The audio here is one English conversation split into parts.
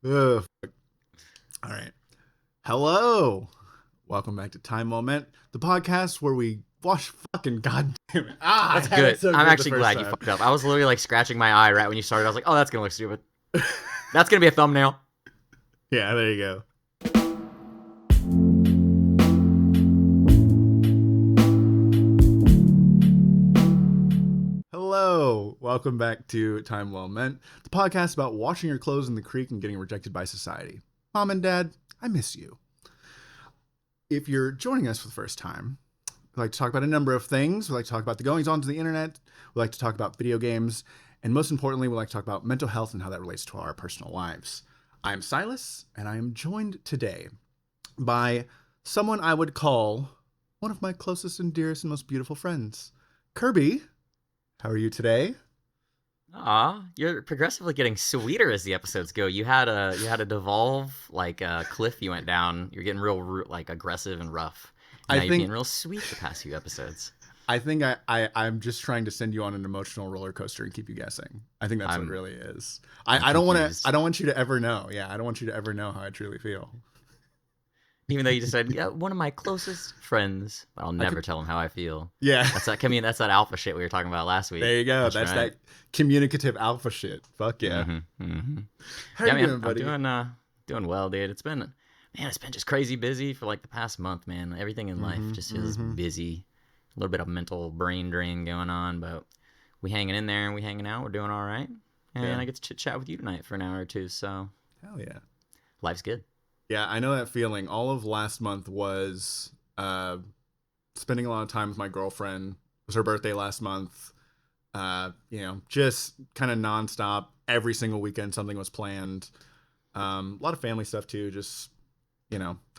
Ugh. All right. Hello. Welcome back to Time Moment, the podcast where we wash fucking goddamn it. I That's had it good. so I'm good the actually first glad you time. fucked up. I was literally like scratching my eye right when you started. I was like, oh, that's gonna look stupid. That's gonna be a thumbnail. Yeah, there you go. Hello. Welcome back to Time Well Meant, the podcast about washing your clothes in the creek and getting rejected by society. Mom and Dad, I miss you. If you're joining us for the first time, we like to talk about a number of things. We like to talk about the goings-ons of the internet. We like to talk about video games. And most importantly, we like to talk about mental health and how that relates to our personal lives. I'm Silas, and I am joined today by someone I would call one of my closest and dearest and most beautiful friends. Kirby, how are you today? Aw, you're progressively getting sweeter as the episodes go. You had a devolve like a cliff you went down. You're getting real like aggressive and rough. I Now you're think being real sweet the past few episodes. I think I'm just trying to send you on an emotional roller coaster and keep you guessing. I think that's what it I'm really is. I'm I don't want to. confused. I don't want you to ever know. Yeah, I don't want you to ever know how I truly feel. Even though you just said, yeah, one of my closest friends, I'll I never could. tell him how I feel. Yeah. That's that alpha shit we were talking about last week. There you go. That's That's right. that communicative alpha shit. Fuck yeah. Mm-hmm. How Yeah, you man, doing, I'm buddy? doing well, dude. It's been just crazy busy for like the past month, man. Everything in life just feels busy. A little bit of mental brain drain going on, but we hanging in there and we hanging out. We're doing all right, Yeah. and I get to chit chat with you tonight for an hour or two. So Hell yeah. life's good. Yeah, I know that feeling. All of last month was spending a lot of time with my girlfriend. It was her birthday last month. Just kind of nonstop. Every single weekend, something was planned. A lot of family stuff too. Just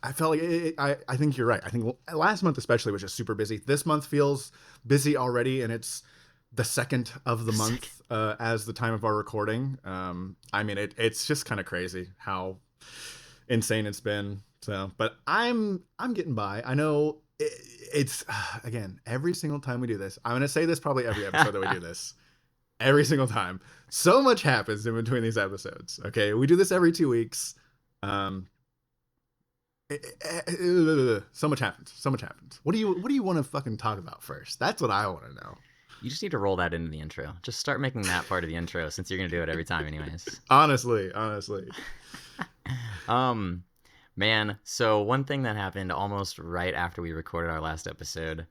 I felt like I think you're right. I think last month especially was just super busy. This month feels busy already, and it's the second of the month as the time of our recording. I mean, it's just kind of crazy how insane it's been. So, but I'm getting by. I know it's again every single time we do this. I'm gonna say this probably every episode that we do this. Every single time, so much happens in between these episodes. Okay, we do this every 2 weeks. Um, so much happens. So much happens. What do you want to fucking talk about first? That's what I want to know. You just need to roll that into the intro. Just start making that part of the intro since you're gonna do it every time, anyways. Honestly. Um, Man, so one thing that happened almost right after we recorded our last episode,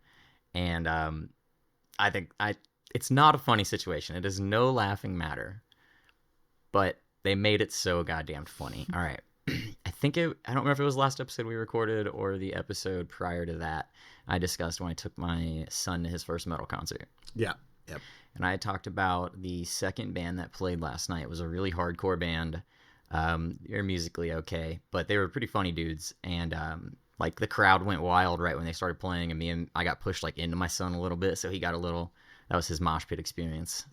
and I think it's not a funny situation. It is no laughing matter, but they made it so goddamn funny. All right. I don't remember if it was the last episode we recorded or the episode prior to that I discussed when I took my son to his first metal concert. Yeah. Yep. And I talked about the second band that played last night. It was a really hardcore band. They're musically okay, but they were pretty funny dudes. And like the crowd went wild right when they started playing, and I got pushed like into my son a little bit, so he got a little. That was his mosh pit experience.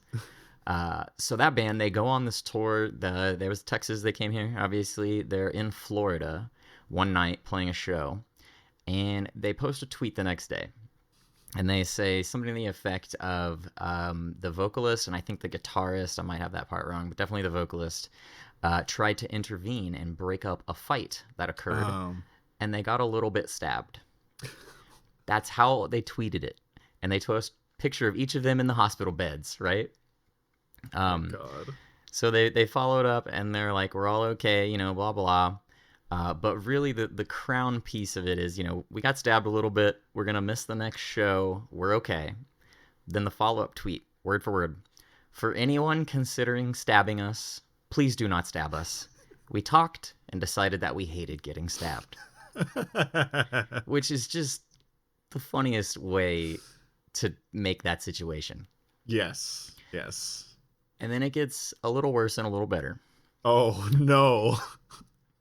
So that band, they go on this tour. There was Texas. They came here. Obviously, they're in Florida one night playing a show, and they post a tweet the next day, and they say something to the effect of the vocalist and I think the guitarist. I might have that part wrong, but definitely the vocalist tried to intervene and break up a fight that occurred, and they got a little bit stabbed. That's how they tweeted it, and they post a picture of each of them in the hospital beds, right? God. So they followed up and they're like, we're all okay, blah, blah. But really the crown piece of it is, we got stabbed a little bit. We're going to miss the next show. We're okay. Then the follow-up tweet, word for word. For anyone considering stabbing us, please do not stab us. We talked and decided that we hated getting stabbed. Which is just the funniest way to make that situation. Yes. And then it gets a little worse and a little better. Oh no.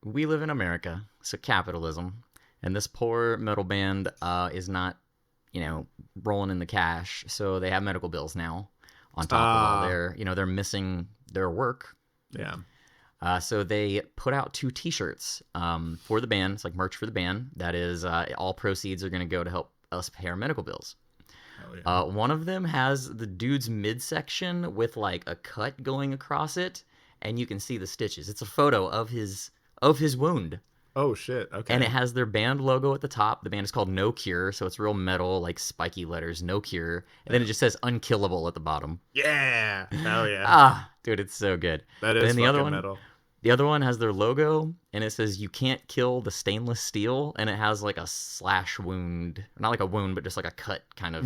We live in America, so capitalism, and this poor metal band is not, rolling in the cash, so they have medical bills now on top of all they're missing their work. Yeah. So they put out 2 T-shirts for the band. It's like merch for the band. That is, all proceeds are going to go to help us pay our medical bills. One of them has the dude's midsection with like a cut going across it, and you can see the stitches. It's a photo of his wound. Oh shit. Okay. And it has their band logo at the top. The band is called No Cure, so it's real metal, like spiky letters, No Cure. And then it just says Unkillable at the bottom. Yeah. Oh yeah. Dude, it's so good. That But is then the other fucking one, metal. the other one has their logo, and it says "You can't kill the stainless steel," and it has like a slash wound, not like a wound, but just like a cut kind of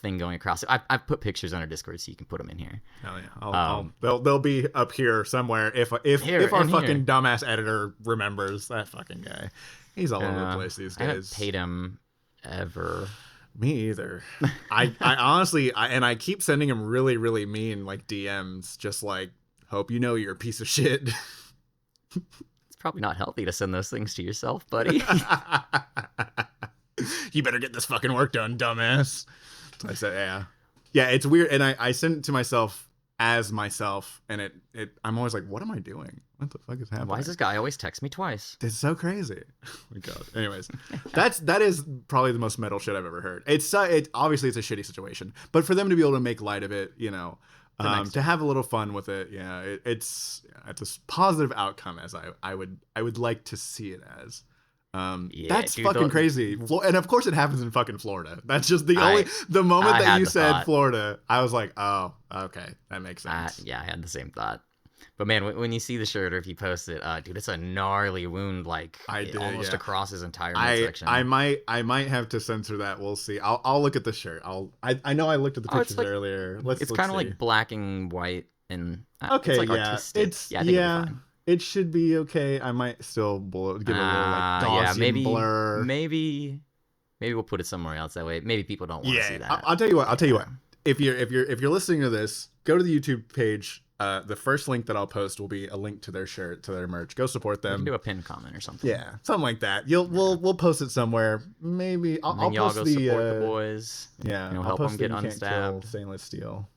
thing going across it. I've put pictures on our Discord, so you can put them in here. Hell yeah. They'll be up here somewhere if our fucking dumbass editor remembers that fucking guy. He's all over the place these days. I haven't paid him ever. Me either. I honestly, I keep sending him really, really mean like DMs, just like, hope you know you're a piece of shit. It's probably not healthy to send those things to yourself, buddy. You better get this fucking work done, dumbass. So I said, yeah, it's weird, and I send it to myself as myself, and it I'm always like, what am I doing? What the fuck is happening? Why does this guy always text me twice? It's so crazy. Oh my god. Anyways, that is probably the most metal shit I've ever heard. Obviously it's a shitty situation, but for them to be able to make light of it, you know, to have a little fun with it, yeah, it's a positive outcome as I would like to see it as. That's dude, fucking crazy. And of course it happens in fucking Florida. That's just the moment that you said Florida, I was like, oh, okay, that makes sense. I had the same thought. But man, when you see the shirt or if you post it, dude, it's a gnarly wound, like almost across his entire midsection. I might have to censor that. We'll see. I'll look at the shirt. I know I looked at the pictures earlier. It's kind of like black and white and okay, it's like artistic. I think it'll be fine. It should be okay. I might still give it a little like Gaussian blur. Maybe we'll put it somewhere else. That way, maybe people don't want to see that. I'll tell you what. If you're listening to this, go to the YouTube page. The first link that I'll post will be a link to their shirt, to their merch. Go support them. You can do a pinned comment or something. Yeah, something like that. We'll post it somewhere. Maybe I'll post go support the boys. Yeah, help them get unstabbed. Stainless steel.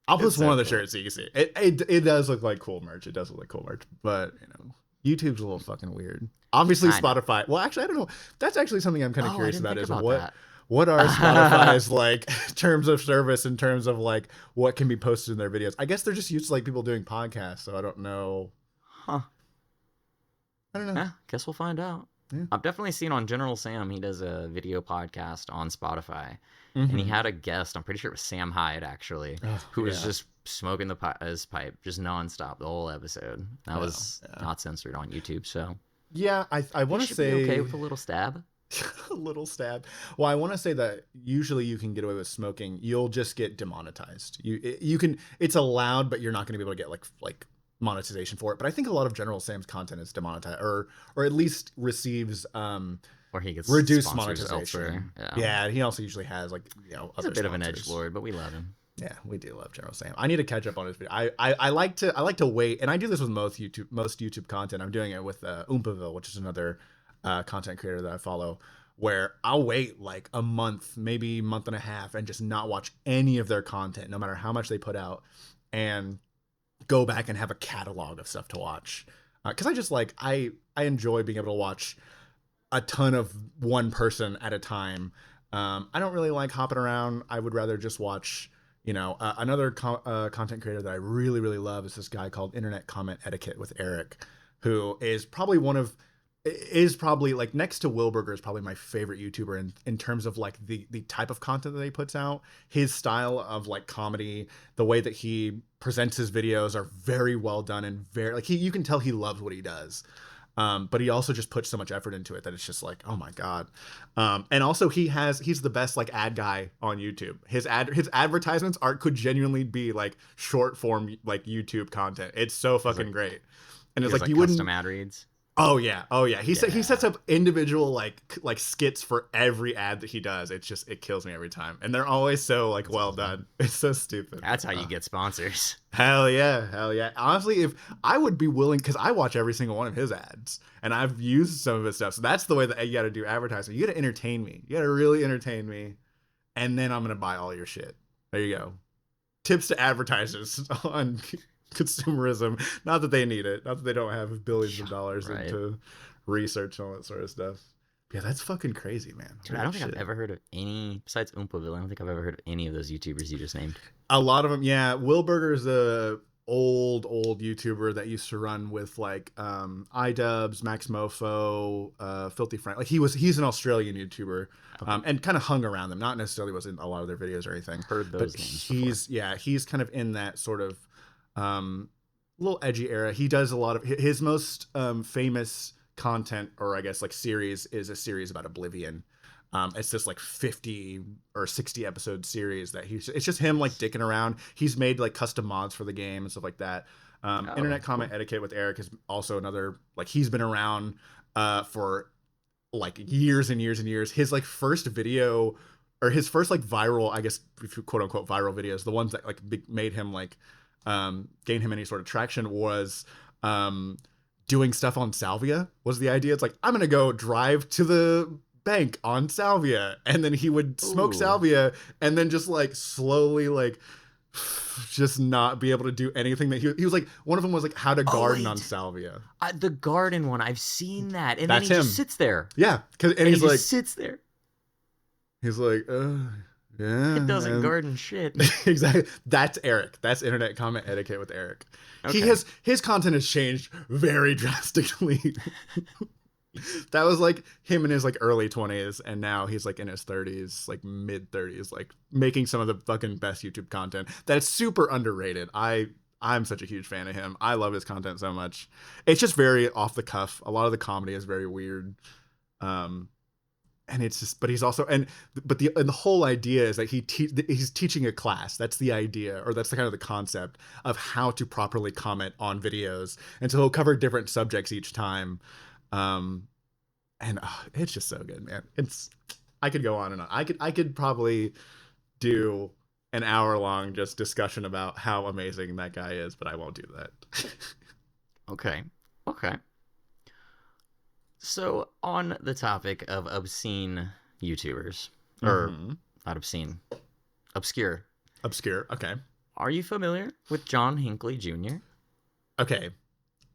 I'll post one of the shirts so you can see it. It does look like cool merch. It does look like cool merch, but YouTube's a little fucking weird. Obviously, Spotify. Well, actually, I don't know. That's actually something I'm kind of curious about. What are Spotify's like terms of service in terms of like what can be posted in their videos? I guess they're just used to like people doing podcasts, so I don't know. Huh. I don't know. Yeah, guess we'll find out. Yeah. I've definitely seen on General Sam, he does a video podcast on Spotify. And he had a guest, I'm pretty sure it was Sam Hyde actually, who was just smoking his pipe just nonstop the whole episode. That was not censored on YouTube, so. Yeah, I want to say. Be okay with a little stab. A little stab. Well, I want to say that usually you can get away with smoking. You'll just get demonetized. You can. It's allowed, but you're not going to be able to get like monetization for it. But I think a lot of General Sam's content is demonetized, or at least receives or he gets reduced monetization. Yeah, he also usually has like he's a bit of an edgelord, but we love him. Yeah, we do love General Sam. I need to catch up on his video. I like to wait, and I do this with most YouTube content. I'm doing it with Oompaville, which is another content creator that I follow, where I'll wait like a month, maybe month and a half, and just not watch any of their content, no matter how much they put out, and go back and have a catalog of stuff to watch. Because I just like I enjoy being able to watch a ton of one person at a time. I don't really like hopping around. I would rather just watch. Another content creator that I really, really love is this guy called Internet Comment Etiquette with Eric, who is probably like next to Wilberger is probably my favorite YouTuber in terms of like the type of content that he puts out. His style of like comedy, the way that he presents his videos are very well done and very like you can tell he loves what he does. But he also just puts so much effort into it that it's just like, oh my God. And also he's the best like ad guy on YouTube. His advertisements could genuinely be like short form, like YouTube content. It's so fucking great. And it's like you wouldn't custom ad reads. Oh yeah. He sets up individual like skits for every ad that he does. It kills me every time, and they're always so like well done. It's so stupid. That's how you get sponsors. Hell yeah. Honestly, if I would be willing, because I watch every single one of his ads, and I've used some of his stuff. So that's the way that you got to do advertising. You got to entertain me. You got to really entertain me, and then I'm gonna buy all your shit. There you go. Tips to advertisers on consumerism. Not that they need it, not that they don't have billions of dollars into research and all that sort of stuff. Yeah, that's fucking crazy, man. Dude, I don't think I've ever heard of any, besides Oompaville, I don't think I've ever heard of any of those YouTubers you just named. A lot of them, yeah. Wilberger's old YouTuber that used to run with like iDubbbz, Max Mofo, Filthy Frank. Like he's an Australian YouTuber, Okay. and kind of hung around them. Not necessarily was in a lot of their videos or anything, Heard but those names before. he's kind of in that sort of little edgy era. He does a lot of his most famous content, or I guess like series, is a series about Oblivion. It's this like 50 or 60 episode series that it's just him like dicking around. He's made like custom mods for the game and stuff like that. Oh, Internet cool. Comment Etiquette with Eric is also another, like, he's been around for like years and years and years. His like first video, or his first like viral, I guess, quote unquote viral videos, the ones that like made him like gain him any sort of traction, was doing stuff on salvia. Was the idea. It's like, I'm gonna go drive to the bank on salvia, and then he would smoke Ooh. salvia and then just like slowly like just not be able to do anything that he was like, one of them was like how to Oh garden on wait, salvia. the garden one. I've seen that, and then That's he just him. sits there, Yeah, and and he he's just like, sits there. yeah, It doesn't and garden shit. exactly. That's Eric. That's Internet Comment Etiquette with Eric. He Okay. has his content has changed very drastically. That was like him in his like early 20s, and now he's like in his 30s, like mid 30s, like making some of the fucking best YouTube content that's super underrated. I'm such a huge fan of him. I love his content so much. It's just very off the cuff. A lot of the comedy is very weird. And it's just, but he's also, but the whole idea is that he's teaching a class. That's the idea, or that's the kind of the concept of how to properly comment on videos. And so he'll cover different subjects each time. And it's just so good, man. I could go on and on. I could probably do an hour long just discussion about how amazing that guy is, but I won't do that. Okay. Okay. So, on the topic of obscene YouTubers, or Mm-hmm. not obscene, obscure, Obscure. Okay. are you familiar with John Hinckley Jr.? Okay.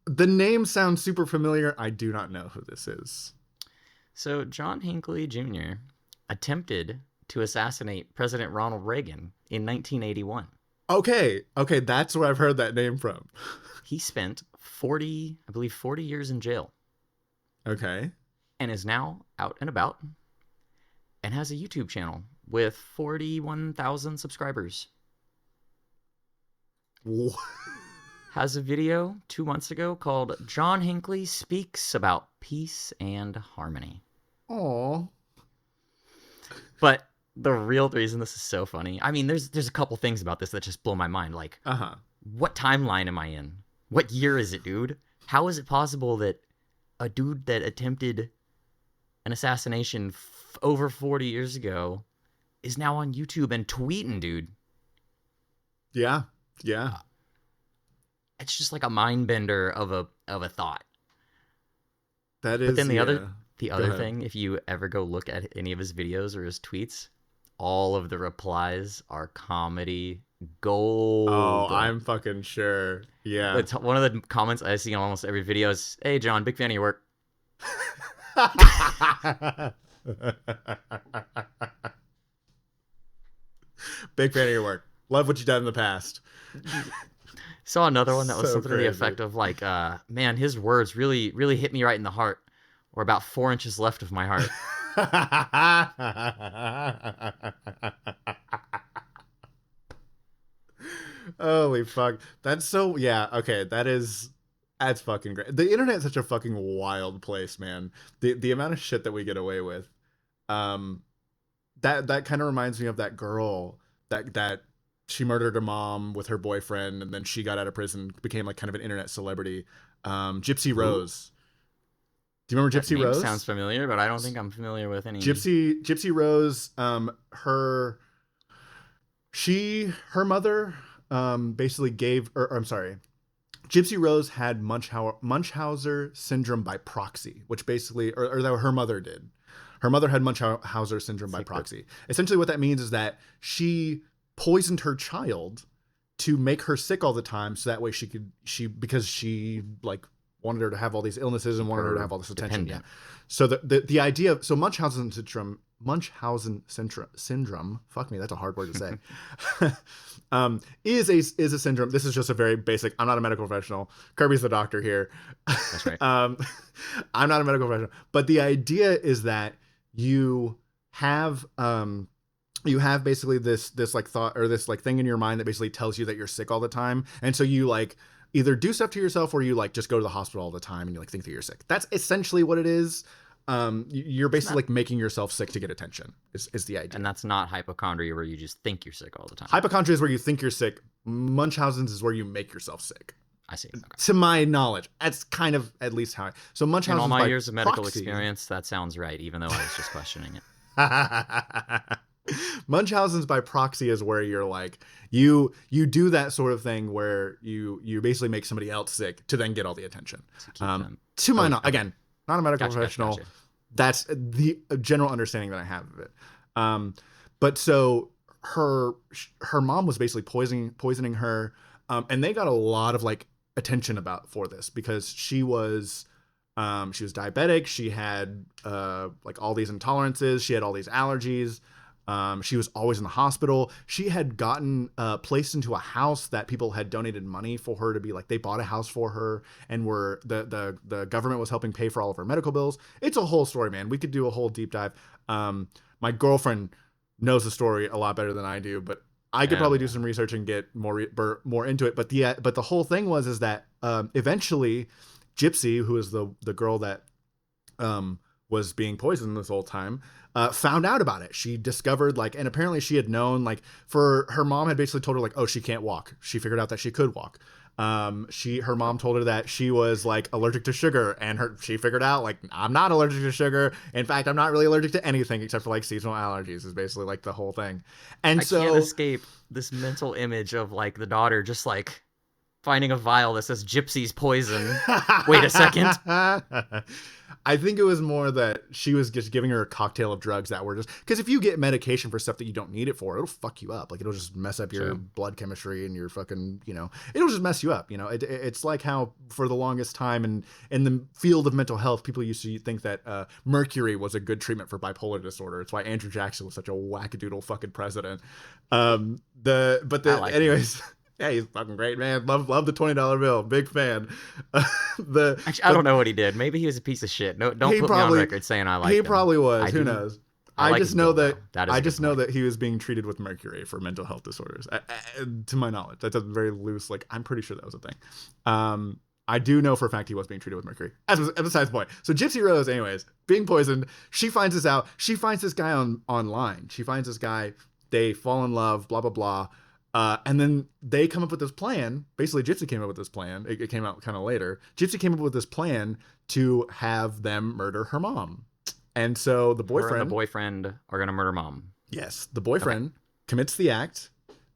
The name sounds super familiar. I do not know who this is. So, John Hinckley Jr. attempted to assassinate President Ronald Reagan in 1981. Okay. Okay. That's where I've heard that name from. He spent 40, I believe, 40 years in jail Okay. and is now out and about and has a YouTube channel with 41,000 subscribers. Has a video 2 months ago called John Hinckley Speaks About Peace and Harmony. Oh. But the real reason this is so funny, I mean, there's a couple things about this that just blow my mind. Like, Uh-huh. what timeline am I in? What year is it, dude? How is it possible that a dude that attempted an assassination over 40 years ago is now on YouTube and tweeting, dude? Yeah. Yeah. It's just like a mind bender of a thought. That is. But then the Yeah. other ahead. thing, if you ever go look at any of his videos or his tweets, all of the replies are comedy gold. Oh, I'm fucking sure. Yeah. It's one of the comments I see on almost every video is, "Hey John, big fan of your work." Big fan of your work. Love what you've done in the past. Saw another one that was So something to the crazy. effect of like, man, his words really hit me right in the heart. Or about 4 inches left of my heart. Holy fuck. That's so, yeah, okay, that's fucking great. The internet's such a fucking wild place, man. The amount of shit that we get away with. Um that kind of reminds me of that girl that she murdered her mom with her boyfriend, and then she got out of prison, became like kind of an internet celebrity. Gypsy Ooh. Rose. Do you remember That Gypsy name Rose? sounds familiar, but I don't think I'm familiar with any. Gypsy Rose, her mother basically gave, or I'm sorry, Gypsy Rose had Munchausen syndrome by proxy, which basically, or that her mother did. Her mother had Munchausen syndrome by proxy. Essentially, what that means is that she poisoned her child to make her sick all the time, so that way because she like wanted her to have all these illnesses and wanted her to have all this attention. Yeah. Dependent. So the idea of Munchausen syndrome, fuck me, that's a hard word to say. Is a syndrome. This is just a very basic. I'm not a medical professional. Kirby's the doctor here. That's right. I'm not a medical professional, but the idea is that you have basically this like thought or this like thing in your mind that basically tells you that you're sick all the time, and so you like either do stuff to yourself or you like just go to the hospital all the time and you like think that you're sick. That's essentially what it is. You're basically like making yourself sick to get attention is the idea. And that's not hypochondria where you just think you're sick all the time. Hypochondria is where you think you're sick. Munchausen's is where you make yourself sick. I see. Okay. To my knowledge, that's kind of at least how. So Munchausen's in all my years of medical proxy, experience, that sounds right. Even though I was just questioning it. Munchausen's by proxy is where you're like you do that sort of thing where you basically make somebody else sick to then get all the attention. To my knowledge, again, not a medical professional. Gotcha. That's the general understanding that I have of it. But so her mom was basically poisoning her, and they got a lot of like attention for this because she was diabetic. She had like all these intolerances. She had all these allergies. She was always in the hospital. She had gotten placed into a house that people had donated money for her to be like, they bought a house for her and were the government was helping pay for all of her medical bills. It's a whole story, man. We could do a whole deep dive. My girlfriend knows the story a lot better than I do, but I could probably do some research and get more into it. But the whole thing is that eventually Gypsy, who is the girl that was being poisoned this whole time, found out about it. She discovered and apparently she had known for her mom had basically told her oh, she can't walk. She figured out that she could walk. Her mom told her that she was allergic to sugar, and she figured out I'm not allergic to sugar. In fact, I'm not really allergic to anything except for seasonal allergies is basically the whole thing. And I can't escape this mental image of the daughter just finding a vial that says Gypsy's poison. Wait a second. I think it was more that she was just giving her a cocktail of drugs that were just because if you get medication for stuff that you don't need it for, it'll fuck you up. It'll just mess up your blood chemistry and your fucking, it'll just mess you up. It's like how for the longest time in the field of mental health, people used to think that mercury was a good treatment for bipolar disorder. It's why Andrew Jackson was such a wackadoodle fucking president. Anyways. Yeah, he's fucking great, man. Love the $20 bill. Big fan. Actually, I don't know what he did. Maybe he was a piece of shit. No, don't put me on record saying I like him. He probably was. Who knows? I just know that he was being treated with mercury for mental health disorders. To my knowledge, that's a very loose. I'm pretty sure that was a thing. I do know for a fact he was being treated with mercury. As besides the point. So Gypsy Rose, anyways, being poisoned. She finds this out. She finds this guy online. She finds this guy. They fall in love. Blah blah blah. And then they come up with this plan. Basically, Gypsy came up with this plan. It came out kind of later. Gypsy came up with this plan to have them murder her mom. And so the boyfriend... Her and the boyfriend are going to murder mom. Yes. The boyfriend commits the act.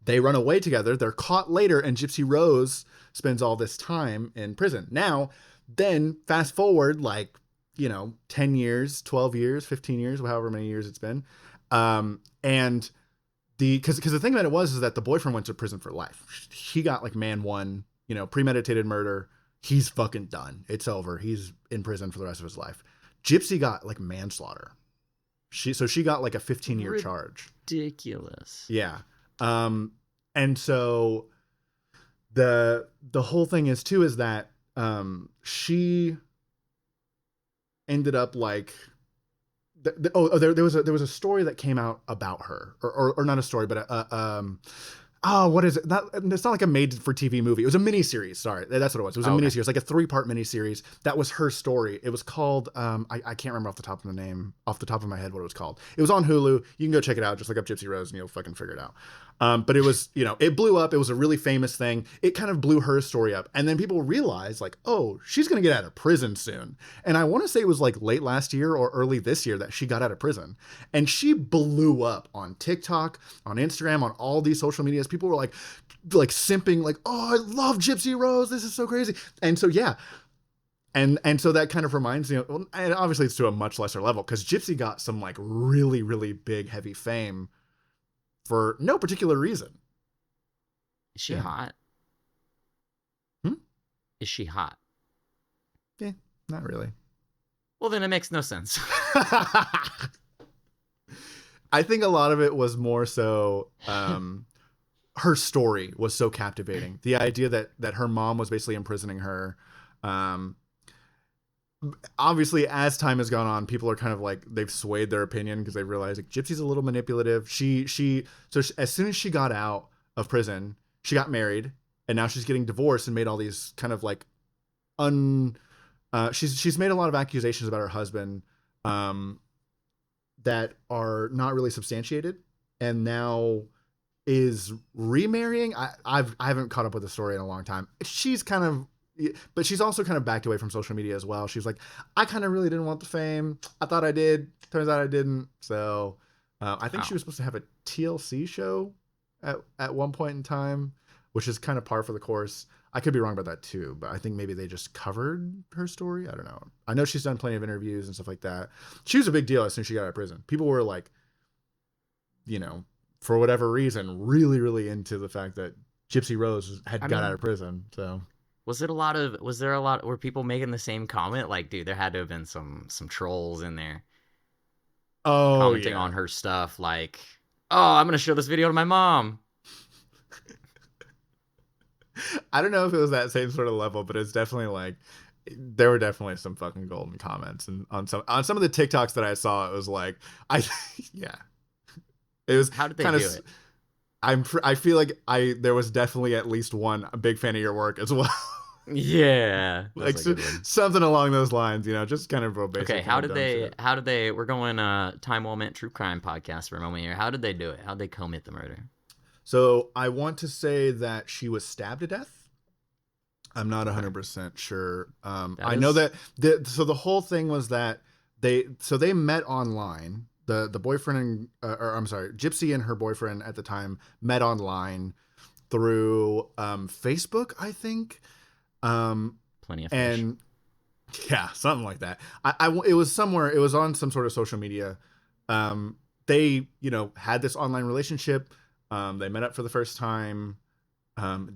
They run away together. They're caught later, and Gypsy Rose spends all this time in prison. Now, then, fast forward 10 years, 12 years, 15 years, however many years it's been. And... Because the thing about it is that the boyfriend went to prison for life. He got man one, premeditated murder. He's fucking done. It's over. He's in prison for the rest of his life. Gypsy got manslaughter. She got a 15-year charge. Ridiculous. Yeah. And so the whole thing is that she ended up there was a story that came out about her, or not a story, but what is it? It's not a made for TV movie. It was a miniseries. Sorry, that's what it was. It was a miniseries, a 3-part miniseries. That was her story. It was called I can't remember off the top of my head what it was called. It was on Hulu. You can go check it out. Just look up Gypsy Rose and you'll fucking figure it out. But it was, it blew up. It was a really famous thing. It kind of blew her story up. And then people realized oh, she's going to get out of prison soon. And I want to say it was late last year or early this year that she got out of prison. And she blew up on TikTok, on Instagram, on all these social medias. People were simping oh, I love Gypsy Rose. This is so crazy. And so, yeah. And so that kind of reminds me, and obviously it's to a much lesser level because Gypsy got some really, really big, heavy fame for no particular reason. Is she hot? Is she hot? Eh, not really. Well, then it makes no sense. I think a lot of it was more so her story was so captivating. The idea that her mom was basically imprisoning her. Um, Obviously, as time has gone on, people are kind of like they've swayed their opinion because they realize like Gypsy's a little manipulative. As soon as she got out of prison, she got married, and now she's getting divorced and made all these kind of like un. She's made a lot of accusations about her husband, that are not really substantiated, and now is remarrying. I haven't caught up with the story in a long time. She's kind of, but she's also kind of backed away from social media as well. She's like, I kind of really didn't want the fame. I thought I did. Turns out I didn't. So I think she was supposed to have a TLC show at one point in time, which is kind of par for the course. I could be wrong about that too, but I think maybe they just covered her story. I don't know. I know she's done plenty of interviews and stuff like that. She was a big deal as soon as she got out of prison. People were like, for whatever reason, really, really into the fact that Gypsy Rose got out of prison. So was there a lot, were people making the same comment? Like, dude, there had to have been some trolls in there commenting on her stuff. Like, oh, I'm going to show this video to my mom. I don't know if it was that same sort of level, but it's definitely like there were definitely some fucking golden comments, and on some of the TikToks that I saw, it was like yeah, it was. How did they do it? I feel like there was definitely at least one a big fan of your work as well. Yeah, like something along those lines, just kind of real basic. Okay, how did they? We're going Time Well Meant True Crime podcast for a moment here. How did they do it? How did they commit the murder? So I want to say that she was stabbed to death. I'm not 100% sure. I know that so the whole thing was that they met online. The boyfriend Gypsy and her boyfriend at the time met online through Facebook, I think. Plenty of fish. And yeah, something like that. It was somewhere. It was on some sort of social media. They had this online relationship. They met up for the first time,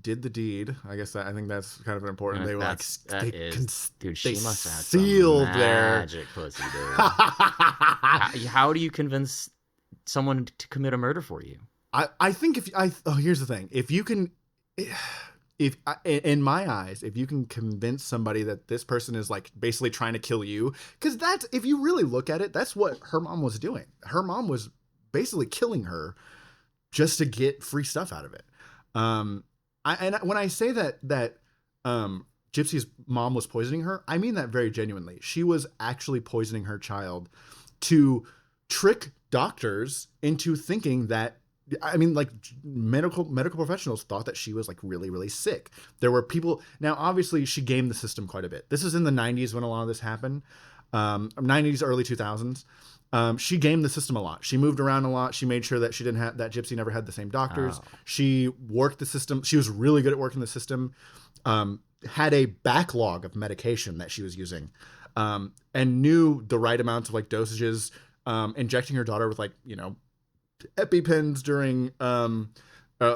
did the deed. I think that's kind of important. They were dude, she must have had sealed some magic pussy, dude. How do you convince someone to commit a murder for you? I think here's the thing. If you can, in my eyes, if you can convince somebody that this person is like basically trying to kill you, because that's, if you really look at it, that's what her mom was doing. Her mom was basically killing her just to get free stuff out of it. When I say that Gypsy's mom was poisoning her, I mean that very genuinely. She was actually poisoning her child to trick doctors into thinking that, like medical professionals thought that she was like really, really sick. There were people, now obviously she gamed the system quite a bit. This is in the 90s when a lot of this happened. 90s, early 2000s. She gamed the system a lot. She moved around a lot. She made sure that she didn't have that Gypsy never had the same doctors. Oh. She worked the system. She was really good at working the system. Had a backlog of medication that she was using, and knew the right amounts of like dosages. Injecting her daughter with like EpiPens during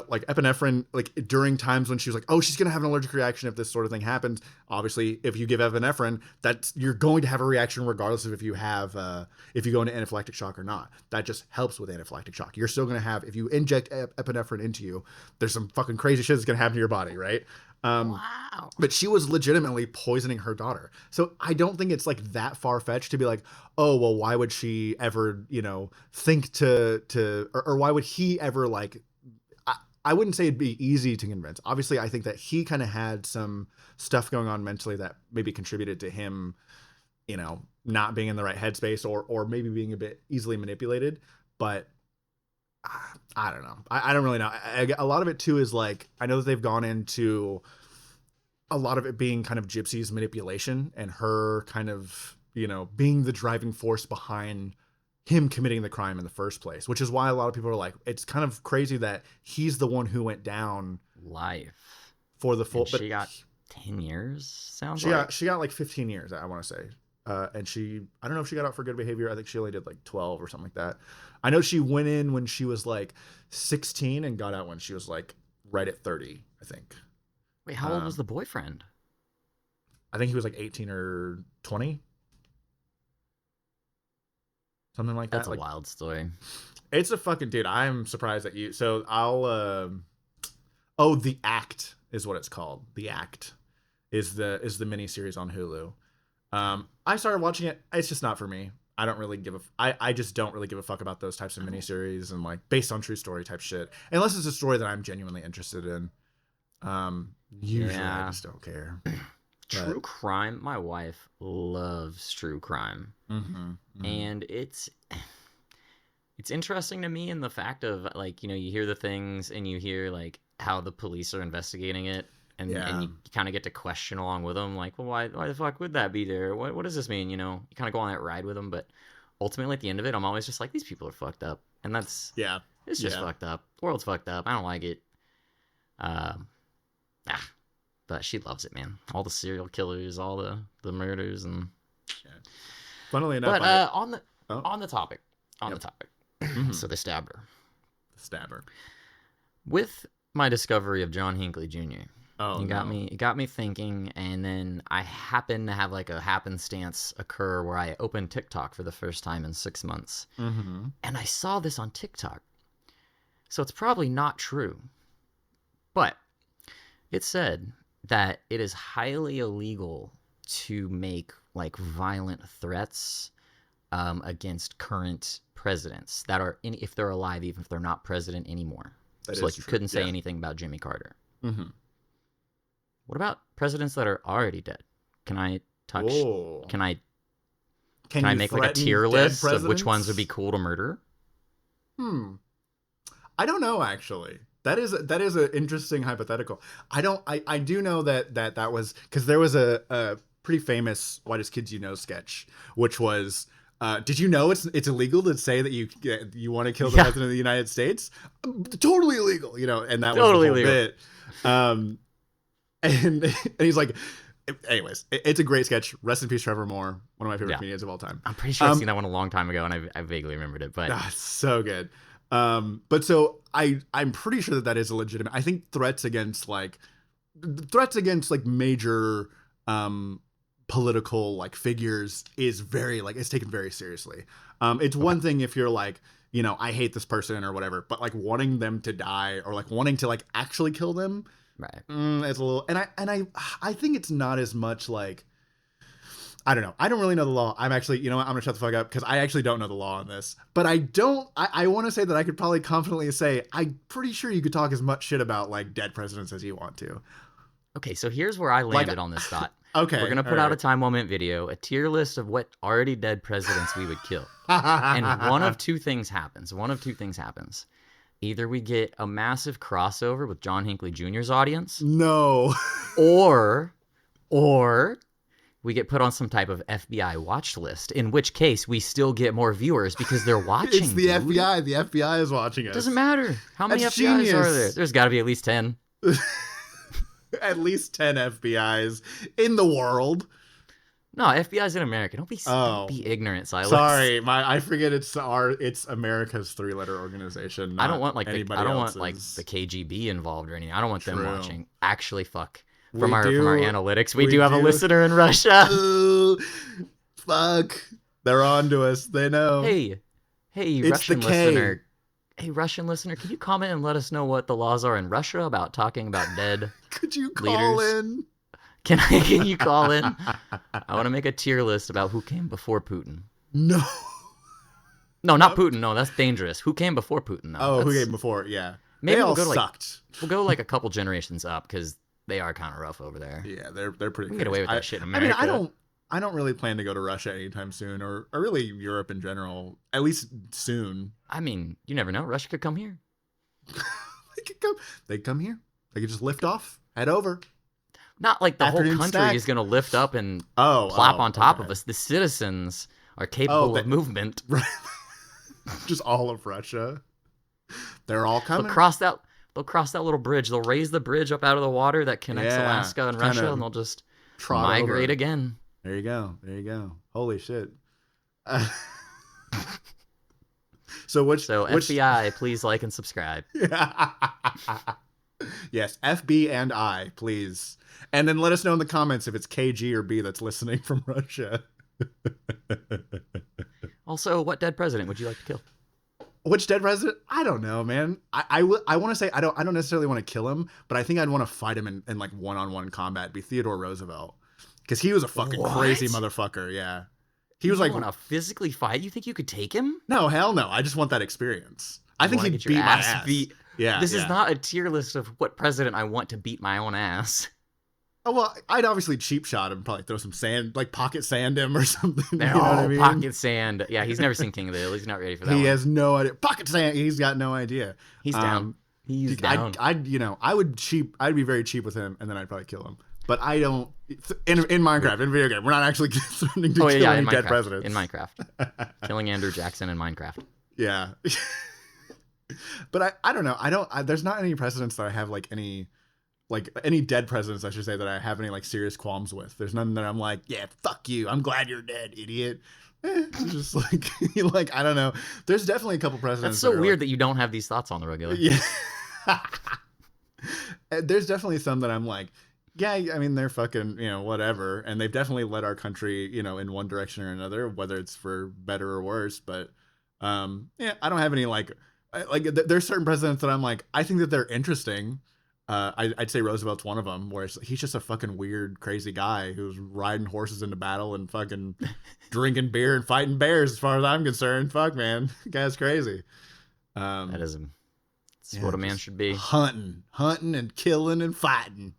like epinephrine, like during times when she was like, oh, she's gonna have an allergic reaction if this sort of thing happens. Obviously, if you give epinephrine, you're going to have a reaction regardless of if you go into anaphylactic shock or not. That just helps with anaphylactic shock. You're still gonna have, if you inject epinephrine into you, there's some fucking crazy shit that's gonna happen to your body, right? Wow. But she was legitimately poisoning her daughter. So I don't think it's like that far-fetched to be like, oh, well, why would she ever, think or why would he ever like, I wouldn't say it'd be easy to convince. Obviously, I think that he kind of had some stuff going on mentally that maybe contributed to him, not being in the right headspace or maybe being a bit easily manipulated. But I don't know. I don't really know. A lot of it too is like, I know that they've gone into a lot of it being kind of Gypsy's manipulation and her kind of, being the driving force behind him committing the crime in the first place, which is why a lot of people are like, it's kind of crazy that he's the one who went down life for the full. But she got 10 years. She got like 15 years, I want to say. And I don't know if she got out for good behavior. I think she only did like 12 or something like that. I know she went in when she was like 16 and got out when she was like right at 30, I think. Wait, how old was the boyfriend? I think he was like 18 or 20, something like that. That's a Like, wild story. it's a fucking dude. I'm surprised that you. So I'll. Oh, The Act is what it's called. The Act is the miniseries on Hulu. I started watching it. It's just not for me. I don't really give a. I just don't really give a fuck about those types of miniseries and like based on true story type shit. Unless it's a story that I'm genuinely interested in. Usually I Yeah. just don't care. True crime. My wife loves true crime, and it's interesting to me in the fact of like you hear the things and you hear like how the police are investigating it, and you kind of get to question along with them, like, well, why the fuck would that be there? What does this mean? You kind of go on that ride with them, but ultimately at the end of it, I'm always just like, these people are fucked up, and it's just fucked up. The world's fucked up. I don't like it. But she loves it, man. All the serial killers, all the murders, and funnily enough. But on the topic, so they stabbed her. Stabber. With my discovery of John Hinckley Jr., it got me thinking, and then I happened to have like a happenstance occur where I opened TikTok for the first time in 6 months, and I saw this on TikTok. So it's probably not true, but it said that it is highly illegal to make like violent threats against current presidents that are if they're alive, even if they're not president anymore. So like you couldn't say anything about Jimmy Carter. What about presidents that are already dead? Can I touch? Whoa. Can I make like a tier list of which ones would be cool to murder? I don't know, actually. That is an interesting hypothetical. I do know that was because there was a pretty famous Whitest Kids You Know sketch, which was, did you know it's illegal to say that you want to kill the president of the United States? Totally illegal, and that totally was the whole bit. And he's like, anyways, it's a great sketch. Rest in peace, Trevor Moore, one of my favorite comedians of all time. I'm pretty sure I've seen that one a long time ago, and I vaguely remembered it. But it's so good. But so I'm pretty sure that is a legitimate. I think threats against major political like figures is very like it's taken very seriously. It's one thing if you're like, I hate this person or whatever, but like wanting them to die or like wanting to like actually kill them, right? It's a little. And I think it's not as much like. I don't know. I don't really know the law. I'm actually, I'm going to shut the fuck up because I actually don't know the law on this. But I want to say that I could probably confidently say, I'm pretty sure you could talk as much shit about like dead presidents as you want to. Okay, so here's where I landed on this thought. Okay. We're going to put out a time moment video, a tier list of what already dead presidents we would kill. And one of two things happens. Either we get a massive crossover with John Hinckley Jr.'s audience. No. or we get put on some type of FBI watch list, in which case we still get more viewers because they're watching. It's the FBI. The FBI is watching us. Doesn't matter. How many FBIs are there? There's got to be at least 10. At least 10 FBIs in the world. No, FBI's in America. Don't be ignorant, Silas. Sorry, I forget it's America's 3-letter organization. I don't want like the KGB involved or anything. I don't want them watching. Actually, fuck. From our analytics, we do have a listener in Russia. Fuck. They're on to us. They know. Hey, Russian listener. Hey, Russian listener, can you comment and let us know what the laws are in Russia about talking about dead Could you call leaders? In? Can you call in? I want to make a tier list about who came before Putin. No. No, not Putin. No, that's dangerous. Who came before Putin, though? Oh, who came before? Yeah. Maybe we'll go sucked. We'll go like a couple generations up because they are kind of rough over there. Yeah, they're pretty. We can get away with that shit in America. I mean, I don't really plan to go to Russia anytime soon, or really Europe in general. At least soon. I mean, you never know. Russia could come here. They could come. They come here. They could just lift off, head over. Not like the whole country is going to lift up and plop on top of us. The citizens are capable of movement. Right. Just all of Russia. They're all coming. They'll cross that little bridge. They'll raise the bridge up out of the water that connects Alaska and Russia, and they'll just migrate again. There you go. Holy shit. So FBI, please like and subscribe. Yes, F, B, and I, please. And then let us know in the comments if it's KG or B that's listening from Russia. Also, what dead president would you like to kill? Which dead president? I don't know, man. I want to say I don't necessarily want to kill him, but I think I'd want to fight him in like one-on-one combat. Be Theodore Roosevelt, because he was a fucking crazy motherfucker. Yeah, he was like want to physically fight. You think you could take him? No, hell no. I just want that experience. I think he'd beat my ass. Yeah, this is not a tier list of what president I want to beat my own ass. Oh, well, I'd obviously cheap shot him, probably throw some sand, like pocket sand him or something. You know what I mean? Pocket sand. Yeah, he's never seen King of the Hill. He's not ready for that. He has no idea. Pocket sand. He's got no idea. He's down. He's down. I'd be very cheap with him, and then I'd probably kill him. But I don't. In Minecraft, in video game, we're not actually threatening to kill any dead presidents. In Minecraft, killing Andrew Jackson in Minecraft. Yeah. But I don't know. There's not any precedents that I have any dead presidents, I should say, that I have any like serious qualms with. There's none that I'm like, yeah, fuck you. I'm glad you're dead, idiot. Just like I don't know. There's definitely a couple presidents. That's so weird that you don't have these thoughts on the regular. Yeah. There's definitely some that I'm like, yeah, I mean, they're fucking, whatever. And they've definitely led our country, in one direction or another, whether it's for better or worse. But yeah, I don't have any there's certain presidents that I'm like, I think that they're interesting. I'd say Roosevelt's one of them, where he's just a fucking weird, crazy guy who's riding horses into battle and fucking drinking beer and fighting bears. As far as I'm concerned, fuck, man, the guy's crazy. That is what a man should be. Hunting and killing and fighting,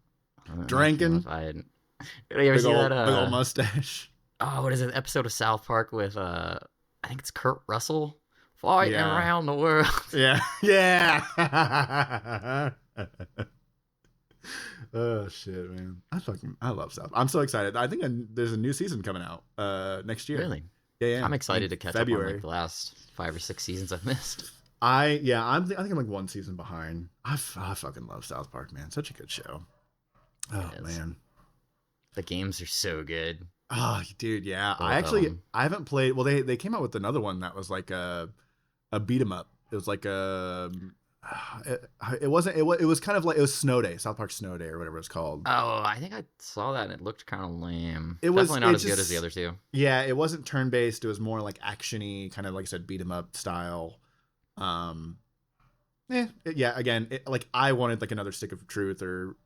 drinking. Did you ever see that big old mustache? Oh, what is it? Episode of South Park with I think it's Kurt Russell fighting around the world. Yeah. Oh shit, man! I love South. I'm so excited. I think there's a new season coming out next year. Really? Yeah. I'm excited to catch up on the last 5 or 6 seasons I've missed. I think I'm like one season behind. I fucking love South Park, man. Such a good show. Oh man, the games are so good. Oh, dude, yeah. I haven't played. Well, they came out with another one that was like a beat 'em up. It was like a. It was kind of like, it was Snow Day, South Park Snow Day or whatever it's called. Oh, I think I saw that and it looked kind of lame. It was definitely not as good as the other two. Yeah, it wasn't turn based. It was more like actiony, kind of like I said, beat 'em up style. Again, I wanted like another Stick of Truth or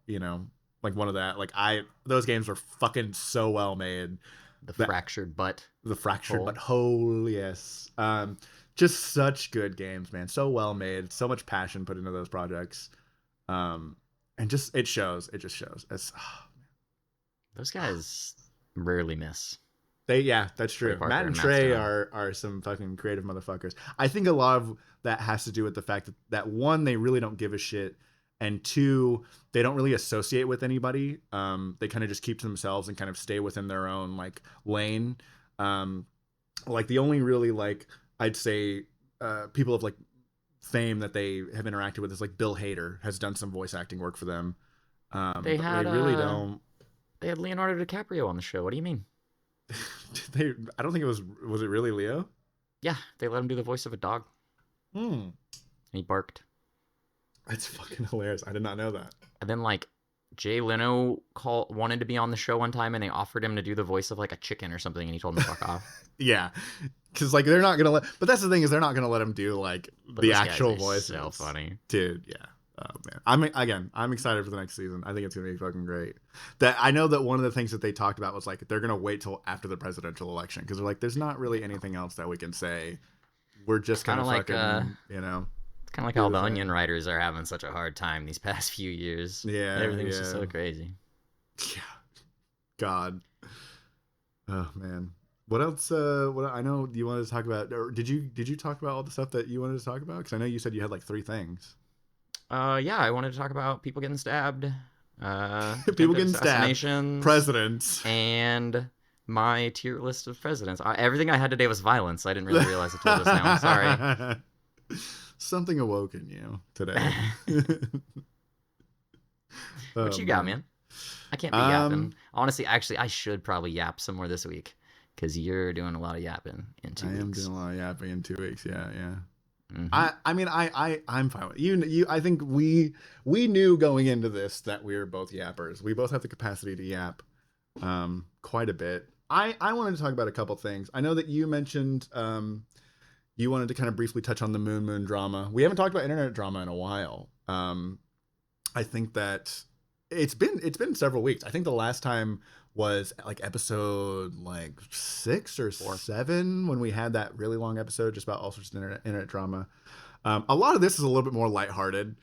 like one of that. Those games were fucking so well made. The fractured butt hole, yes. Just such good games, man. So well made. So much passion put into those projects. And just it shows. It just shows. Those guys rarely miss. That's true. Matt and Trey are some fucking creative motherfuckers. I think a lot of that has to do with the fact that one, they really don't give a shit, and two, they don't really associate with anybody. They kind of just keep to themselves and kind of stay within their own lane. The only really I'd say people of fame that they have interacted with is Bill Hader has done some voice acting work for them. They really don't. They had Leonardo DiCaprio on the show. What do you mean? I don't think it was it really Leo? Yeah, they let him do the voice of a dog. And he barked. That's fucking hilarious. I did not know that. And then Jay Leno wanted to be on the show one time, and they offered him to do the voice of a chicken or something, and he told him to fuck off. Yeah, because they're not gonna let. But that's the thing, is they're not gonna let him do the actual voice. So funny, dude. Yeah. Oh man. I'm excited for the next season. I think it's gonna be fucking great. I know that one of the things that they talked about was they're gonna wait till after the presidential election, because they're there's not really anything else that we can say. We're just kind of fucking It's kind of like how the Onion writers are having such a hard time these past few years. Yeah, everything's just so crazy. Yeah, God. Oh man, what else? What I know you wanted to talk about, or did you talk about all the stuff that you wanted to talk about? Because I know you said you had 3 things. Yeah, I wanted to talk about people getting stabbed. People getting stabbed. Presidents. And my tier list of presidents. Everything I had today was violence. I didn't really realize I told this now. I'm sorry. Something awoke in you today. What you got, man? I can't be yapping. Honestly, actually, I should probably yap some more this week, because you're doing a lot of yapping in 2 weeks. I am doing a lot of yapping in 2 weeks. Yeah. Hmm. I mean I'm fine with it. You I think we knew going into this that we were both yappers. We both have the capacity to yap quite a bit. I wanted to talk about a couple things. I know that you mentioned you wanted to kind of briefly touch on the Moon drama. We haven't talked about internet drama in a while. I think that it's been several weeks. I think the last time was like episode like 6 or 7 when we had that really long episode just about all sorts of internet drama. A lot of this is a little bit more lighthearted.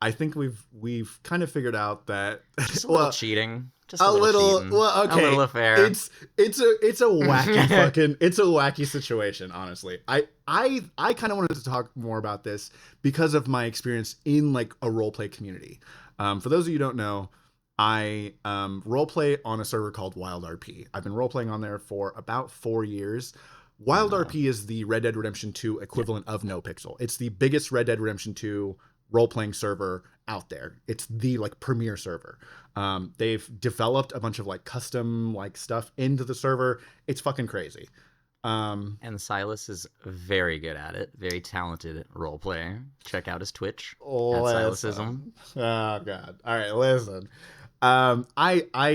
I think we've kind of figured out that Just a little well, cheating. Just a a little little cheating. well, A little okay. affair. It's a wacky fucking it's a wacky situation, honestly. I kind of wanted to talk more about this because of my experience in like a role play community. For those of you who don't know, I role play on a server called Wild RP. I've been role playing on there for about 4 years. Wild RP is the Red Dead Redemption 2 equivalent of NoPixel. It's the biggest Red Dead Redemption 2 role playing server out there. It's the like premier server. They've developed a bunch of like custom like stuff into the server. It's fucking crazy. And Silas is very good at it. Very talented role player. Check out his Twitch at Silasism. Oh god. All right, listen.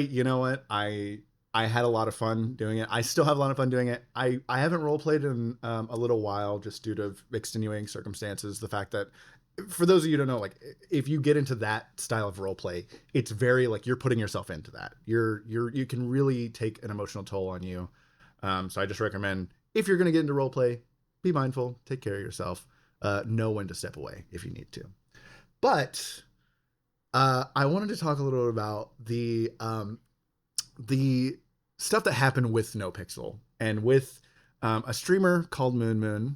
You know what? I had a lot of fun doing it. I still have a lot of fun doing it. I haven't role played in a little while just due to extenuating circumstances. The fact that for those of you who don't know, like if you get into that style of role play, it's very like you're putting yourself into that. You can really take an emotional toll on you. So I just recommend if you're gonna get into role play, be mindful, take care of yourself, know when to step away if you need to. But I wanted to talk a little bit about the stuff that happened with NoPixel and with a streamer called MoonMoon.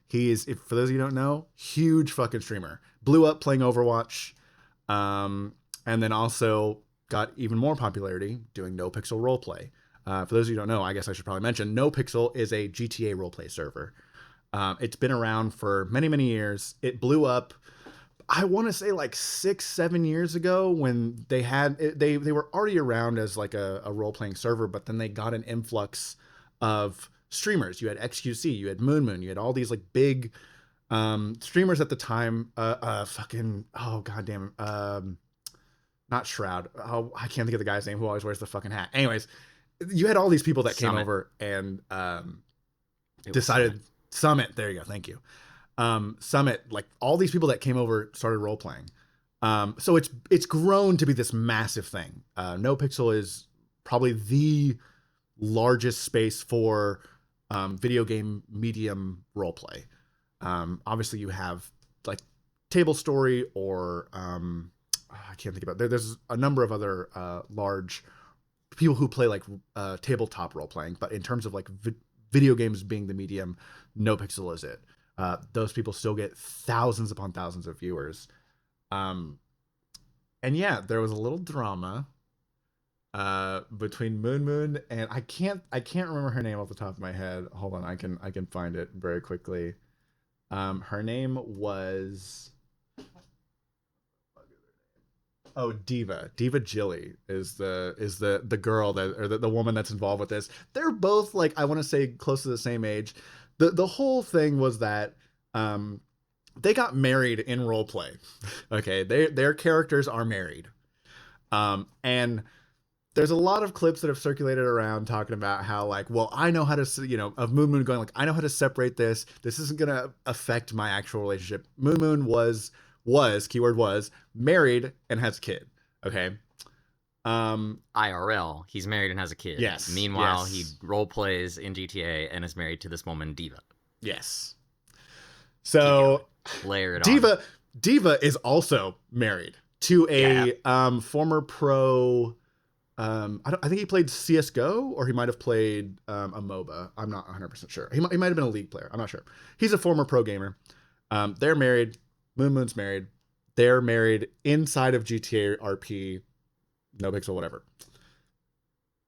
He is, if for those of you who don't know, huge fucking streamer. Blew up playing Overwatch, and then also got even more popularity doing NoPixel roleplay. For those of you who don't know, I guess I should probably mention NoPixel is a GTA roleplay server. It's been around for many, many years. It blew up, I want to say like 6-7 years ago when they were already around as like a role playing server, but then they got an influx of streamers. You had XQC, you had MoonMoon, you had all these like big streamers at the time. Fucking oh goddamn, not Shroud. Oh, I can't think of the guy's name who always wears the fucking hat. Anyways, you had all these people that came over and decided Summit. There you go. Thank you. Summit, like all these people that came over started role playing. So it's grown to be this massive thing. NoPixel is probably the largest space for video game medium roleplay. Obviously, you have like Table Story or I can't think about it. There's a number of other large people who play like tabletop role playing, but in terms of like video games being the medium, NoPixel is it. Those people still get thousands upon thousands of viewers. And yeah, there was a little drama between MoonMoon and I can't remember her name off the top of my head. Hold on, I can find it very quickly. Her name was Diva Jilly is the girl that or the woman that's involved with this. They're both like I want to say close to the same age. The whole thing was that they got married in roleplay. Okay, their characters are married, and there's a lot of clips that have circulated around talking about how like, well, I know how to, of MoonMoon going like, I know how to separate this. This isn't gonna affect my actual relationship. MoonMoon was keyword was married and has a kid. Okay. IRL, he's married and has a kid. Yes. Meanwhile, yes. he role plays in GTA and is married to this woman, Diva. Yes. So layer it on. Diva is also married to a former pro. I think he played CS:GO or he might have played a MOBA. I'm not 100% sure. He might have been a League player. I'm not sure. He's a former pro gamer. They're married. MoonMoon's married. They're married inside of GTA RP. NoPixel, whatever.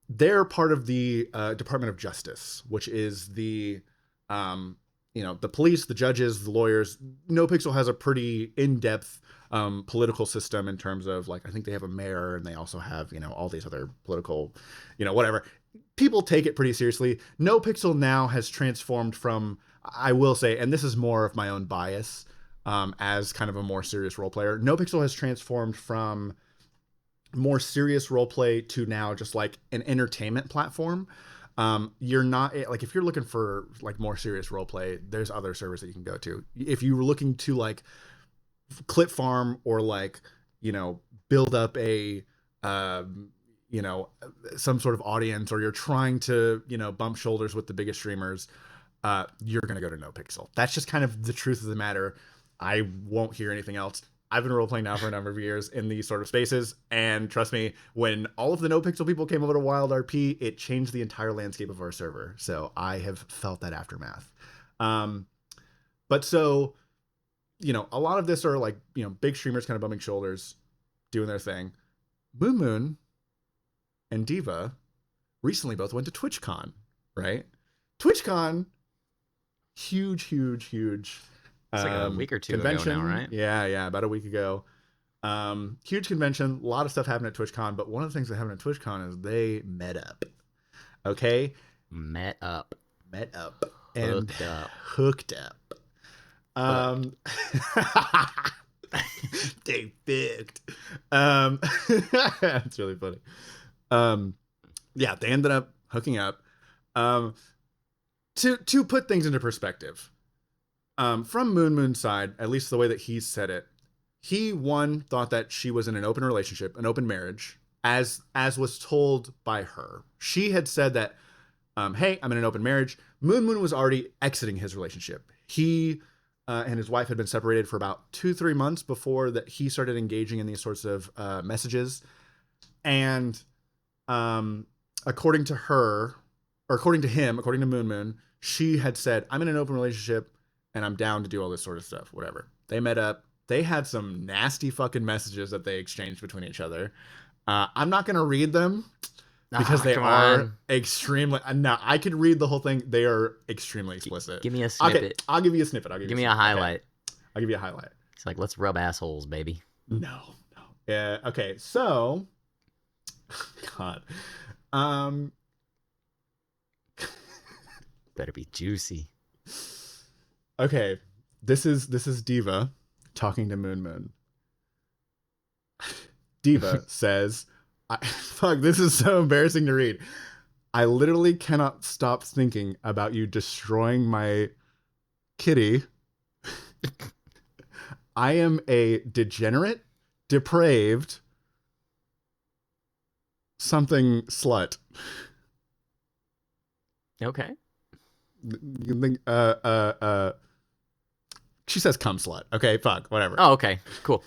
They're part of the Department of Justice, which is the the police, the judges, the lawyers. NoPixel has a pretty in-depth political system in terms of like I think they have a mayor and they also have all these other political whatever. People take it pretty seriously. NoPixel now has transformed from I will say, and this is more of my own bias, as kind of a more serious role player, NoPixel has transformed from more serious role play to now just like an entertainment platform. You're not like, if you're looking for like more serious role play, there's other servers that you can go to. If you were looking to like clip farm or like, you know, build up a you know, some sort of audience, or you're trying to, you know, bump shoulders with the biggest streamers, you're gonna go to NoPixel. That's just kind of the truth of the matter. I won't hear anything else. I've been role playing now for a number of years in these sort of spaces, and trust me, when all of the NoPixel people came over to Wild RP, it changed the entire landscape of our server. So I have felt that aftermath. But so, you know, a lot of this are like, you know, big streamers kind of bumping shoulders, doing their thing. MoonMoon and Diva recently both went to TwitchCon, right? TwitchCon, huge. It's like a week or two convention ago now, right? Yeah, about a week ago. Huge convention, a lot of stuff happened at TwitchCon, but one of the things that happened at TwitchCon is they met up. Okay? Met up. And hooked up. They picked. That's really funny. Yeah, they ended up hooking up. To put things into perspective, from MoonMoon's side, at least the way that he said it, he thought that she was in an open relationship, an open marriage, as was told by her. She had said that, hey, I'm in an open marriage. MoonMoon was already exiting his relationship. He and his wife had been separated for about 2-3 months before that he started engaging in these sorts of messages. And according to her, or according to him, according to MoonMoon, she had said, I'm in an open relationship and I'm down to do all this sort of stuff, whatever. They met up. They had some nasty fucking messages that they exchanged between each other. I'm not going to read them because they are extremely... No, I could read the whole thing. They are extremely explicit. Give me a snippet. Okay, I'll give you a snippet. Give me a highlight. Okay. I'll give you a highlight. It's like, let's rub assholes, baby. No. Yeah. Okay. So, God. Better be juicy. Okay. This is Diva talking to MoonMoon. Diva says, fuck, this is so embarrassing to read. I literally cannot stop thinking about you destroying my kitty. I am a degenerate, depraved, something slut. Okay. You think, she says cum slut. Okay, fuck, whatever. Oh, okay, cool.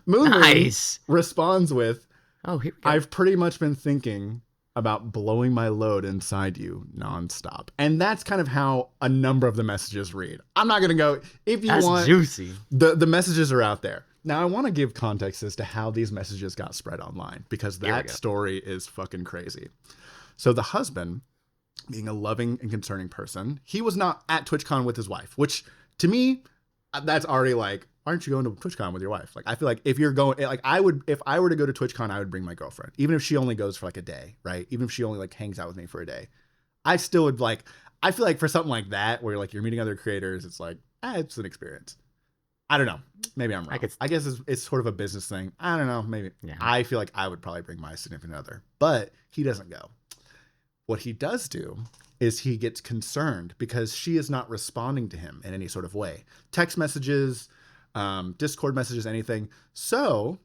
MoonMoon responds with, oh, here we go. I've pretty much been thinking about blowing my load inside you nonstop. And that's kind of how a number of the messages read. I'm not going to go, if you want. Juicy. The messages are out there. Now, I want to give context as to how these messages got spread online, because that story is fucking crazy. So the husband, being a loving and concerning person, he was not at TwitchCon with his wife, which to me, that's already like, why aren't you going to TwitchCon with your wife? Like, I feel like if you're going, like, if I were to go to TwitchCon, I would bring my girlfriend, even if she only goes for like a day, right? Even if she only like hangs out with me for a day, I still would like, I feel like for something like that, where like you're meeting other creators, it's like, it's an experience. I don't know. Maybe I'm wrong. I guess it's sort of a business thing. I don't know. Maybe. Yeah. I feel like I would probably bring my significant other, but he doesn't go. What he does do is he gets concerned because she is not responding to him in any sort of way. Text messages, Discord messages, anything. So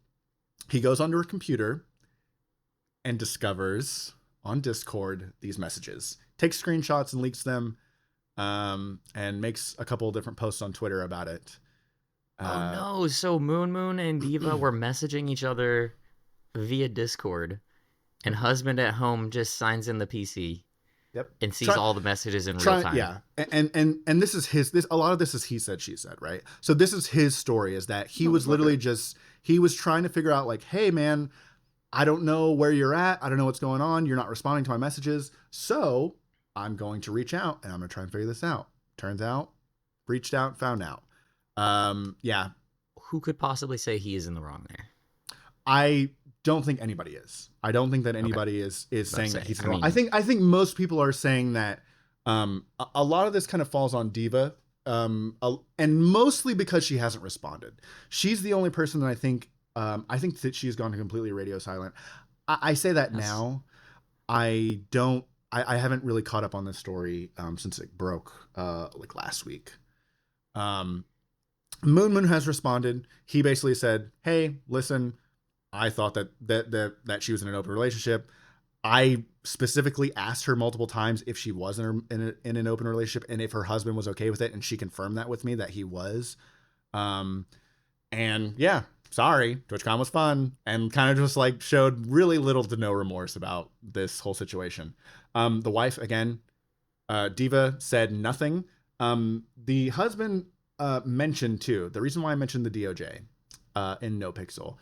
he goes onto her computer and discovers on Discord these messages, takes screenshots and leaks them, and makes a couple of different posts on Twitter about it. Oh no, so MoonMoon and Diva were messaging each other via Discord, and husband at home just signs in the PC. Yep. And sees all the messages in real time. Yeah. And this is a lot of this is he said, she said, right? So this is his story, is that he was literally he was trying to figure out like, hey man, I don't know where you're at. I don't know what's going on. You're not responding to my messages. So I'm going to reach out and I'm going to try and figure this out. Turns out, reached out, found out. Yeah. Who could possibly say he is in the wrong there? I don't think anybody is. I don't think that anybody is saying that he's wrong. I think most people are saying that A lot of this kind of falls on Diva, and mostly because she hasn't responded. She's the only person that I think that she's gone completely radio silent. I say that Yes. now. I don't. I haven't really caught up on this story since it broke like last week. Um, Moon has responded. He basically said, "Hey, listen, I thought that she was in an open relationship. I specifically asked her multiple times if she was in an open relationship and if her husband was okay with it, and she confirmed that with me that he was. Um, and yeah, sorry, TwitchCon was fun, and kind of just like showed really little to no remorse about this whole situation. The wife again, Diva said nothing. The husband mentioned too. The reason why I mentioned the DOJ in NoPixel,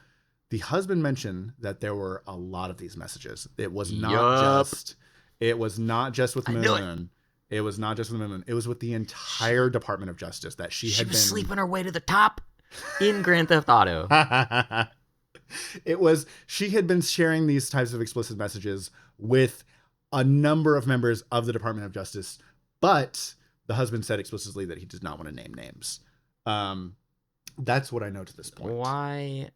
the husband mentioned that there were a lot of these messages. It was not Yup. just. It was not just with I Moon knew it. Moon. It was not just with Moon Moon. It was with the entire Department of Justice that she She had was been. sleeping her way to the top in Grand Theft Auto. It was she had been sharing these types of explicit messages with a number of members of the Department of Justice, but the husband said explicitly that he does not want to name names. Um, that's what I know to this point. Why?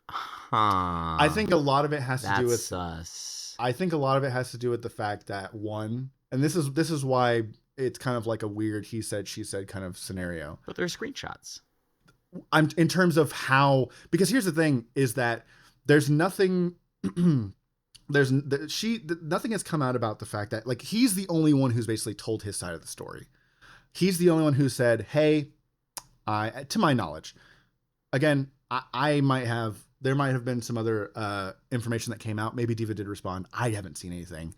I Huh. think a lot of it has to do That's with. sus. I think a lot of it has to do with the fact that one, and this is why it's kind of like a weird he said she said kind of scenario. But they're screenshots. I'm in terms of how, because here's the thing is that there's nothing nothing has come out about the fact that like he's the only one who's basically told his side of the story. He's the only one who said, "Hey, I to my knowledge, again, I might have there might have been some other information that came out. Maybe Diva did respond. I haven't seen anything,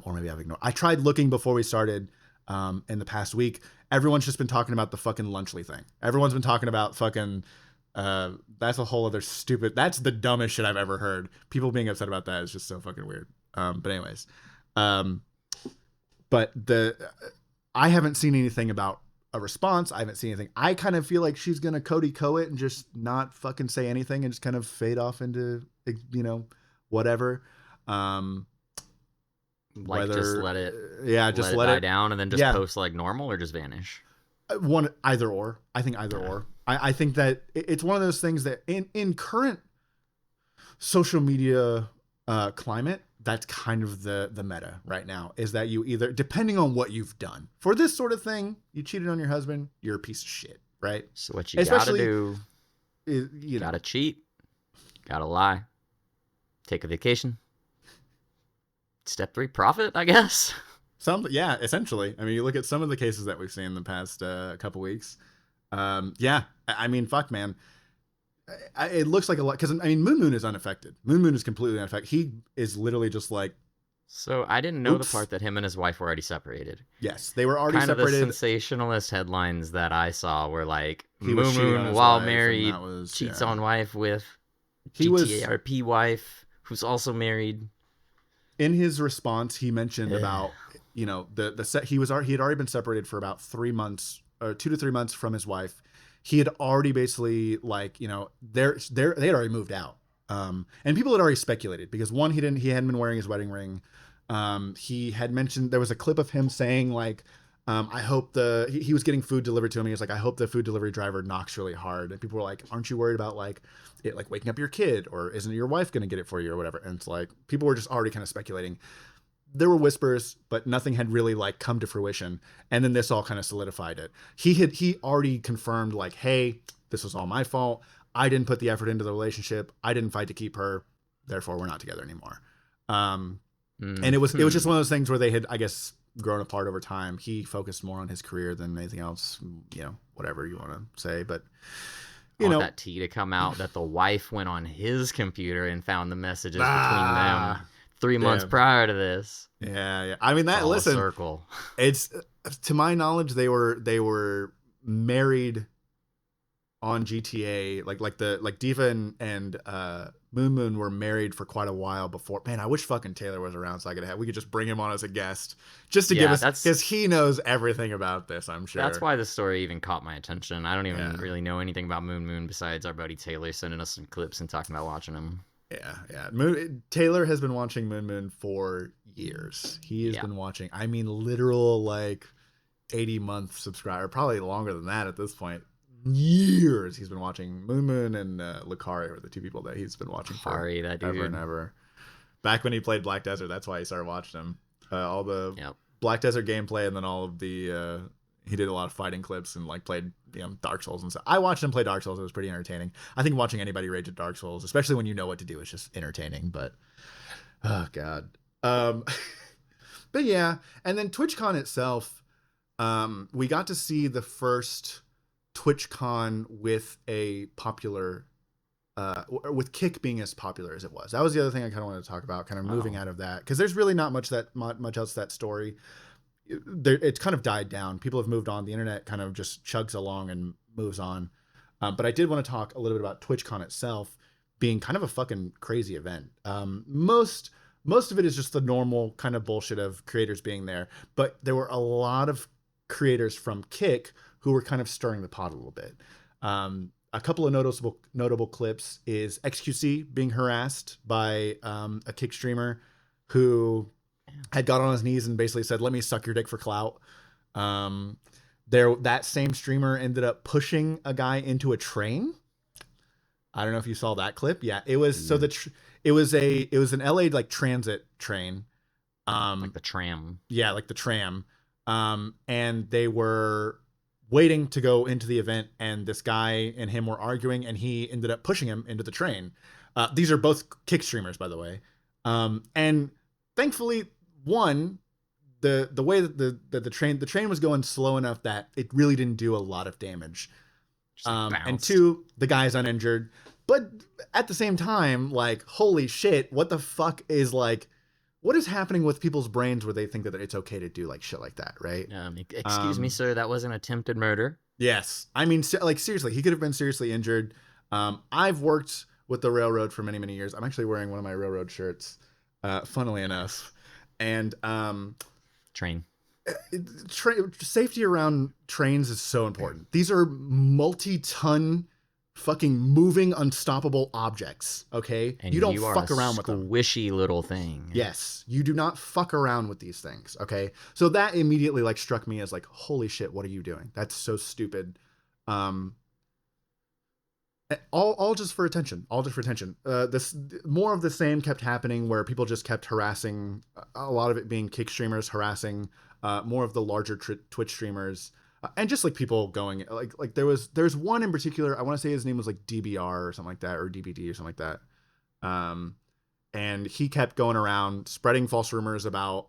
or maybe I've ignored. I tried looking before we started in the past week. Everyone's just been talking about the fucking Lunchly thing. Everyone's been talking about fucking. That's a whole other stupid. That's the dumbest shit I've ever heard. People being upset about that is just so fucking weird. But anyways, um, but the I haven't seen anything about a response. I haven't seen anything. I kind of feel like she's gonna Cody Co it and just not fucking say anything and just kind of fade off into whatever. Um, Like just whether yeah, just let it let die it down and then just yeah post like normal or just vanish. one either or. I think either Yeah. or. I think that it's one of those things that in current social media climate, that's kind of the meta right now is that you either, depending on what you've done for this sort of thing, you cheated on your husband, you're a piece of shit, right? So what you gotta Especially do, you know gotta cheat, gotta lie, take a vacation. Step 3, profit, I guess. some yeah essentially. I mean, you look at some of the cases that we've seen in the past couple weeks. Yeah, I mean, fuck, man. It looks like a lot because I mean, Moon Moon is unaffected. Moon Moon is completely unaffected. He is literally just like, So I didn't know the oops. part that him and his wife were already separated. Yes, they were already Kind of the separated. sensationalist headlines that I saw were like He was Moon cheating on Moon his while wife, and married that was cheats yeah. on wife with He was GTARP wife who's also married. in his response. He mentioned Ugh. about the set. He had already been separated for about 3 months, or 2 to 3 months from his wife. He had already basically like they had already moved out. And people had already speculated because one, he hadn't been wearing his wedding ring. He had mentioned there was a clip of him saying like, I hope he was getting food delivered to him. He was like, I hope the food delivery driver knocks really hard. And people were like, aren't you worried about like it like waking up your kid, or isn't your wife going to get it for you or whatever? And it's like people were just already kind of speculating. There were whispers, but nothing had really like come to fruition. And then this all kind of solidified it. He already confirmed like, hey, this was all my fault. I didn't put the effort into the relationship. I didn't fight to keep her. Therefore, we're not together anymore. And it was just one of those things where they had, I guess, grown apart over time. He focused more on his career than anything else, whatever you want to say. But I want that tea to come out that the wife went on his computer and found the messages between them 3 months damn. prior to this. Yeah. I mean, It's that all a listen, circle. it's to my knowledge they were married on GTA, like Diva and Moon Moon were married for quite a while before. Man, I wish fucking Taylor was around so we could just bring him on as a guest just to give us, because he knows everything about this, I'm sure. That's why the story even caught my attention. I don't even really know anything about Moon Moon besides our buddy Taylor sending us some clips and talking about watching him. Yeah. Taylor has been watching Moon Moon for years. He has Yeah. been watching, I mean, literal like 80-month subscriber, probably longer than that at this point. Years he's been watching. MoonMoon and Lucari are the two people that he's been watching for Hari, that ever and dude. ever. Back when he played Black Desert, that's why he started watching him. All the Yep. Black Desert gameplay, and then all of the he did a lot of fighting clips and like played Dark Souls and stuff. I watched him play Dark Souls. It was pretty entertaining. I think watching anybody rage at Dark Souls, especially when you know what to do, is just entertaining. But oh god. Um, but yeah, and then TwitchCon itself, we got to see the first TwitchCon with a popular with Kick being as popular as it was. That was the other thing I kind of wanted to talk about, kind of moving out of that, because there's really not much else to that story. It's kind of died down. People have moved on. The internet kind of just chugs along and moves on. But I did want to talk a little bit about TwitchCon itself being kind of a fucking crazy event. Most of it is just the normal kind of bullshit of creators being there, but there were a lot of creators from Kick who were kind of stirring the pot a little bit. A couple of notable clips is XQC being harassed by a Kick streamer who had got on his knees and basically said, "Let me suck your dick for clout." That same streamer ended up pushing a guy into a train. I don't know if you saw that clip. Yeah, it was it was an LA like transit train. Like the tram. Yeah, like the tram. And they were waiting to go into the event, and this guy and him were arguing, and he ended up pushing him into the train. These are both Kick streamers, by the way. And thankfully, one, the way that the train was going slow enough that it really didn't do a lot of damage. And two, the guy's uninjured. But at the same time, like, holy shit, what the fuck is like, what is happening with people's brains where they think that it's okay to do like shit like that, right? Excuse me, sir, that was an attempted murder. Yes. I mean, like, seriously, he could have been seriously injured. I've worked with the railroad for many, many years. I'm actually wearing one of my railroad shirts, funnily enough. And safety around trains is so important. These are multi-ton fucking moving unstoppable objects, okay? And you don't fuck around with them. Squishy little thing. Yes, you do not fuck around with these things, okay? So that immediately like struck me as like, holy shit, what are you doing? That's so stupid. All just for attention. This more of the same kept happening, where people just kept harassing, a lot of it being Kick streamers harassing more of the larger Twitch streamers, and just like people going like there's one in particular, I want to say his name was like DBR or something like that, or DBD or something like that. And he kept going around spreading false rumors about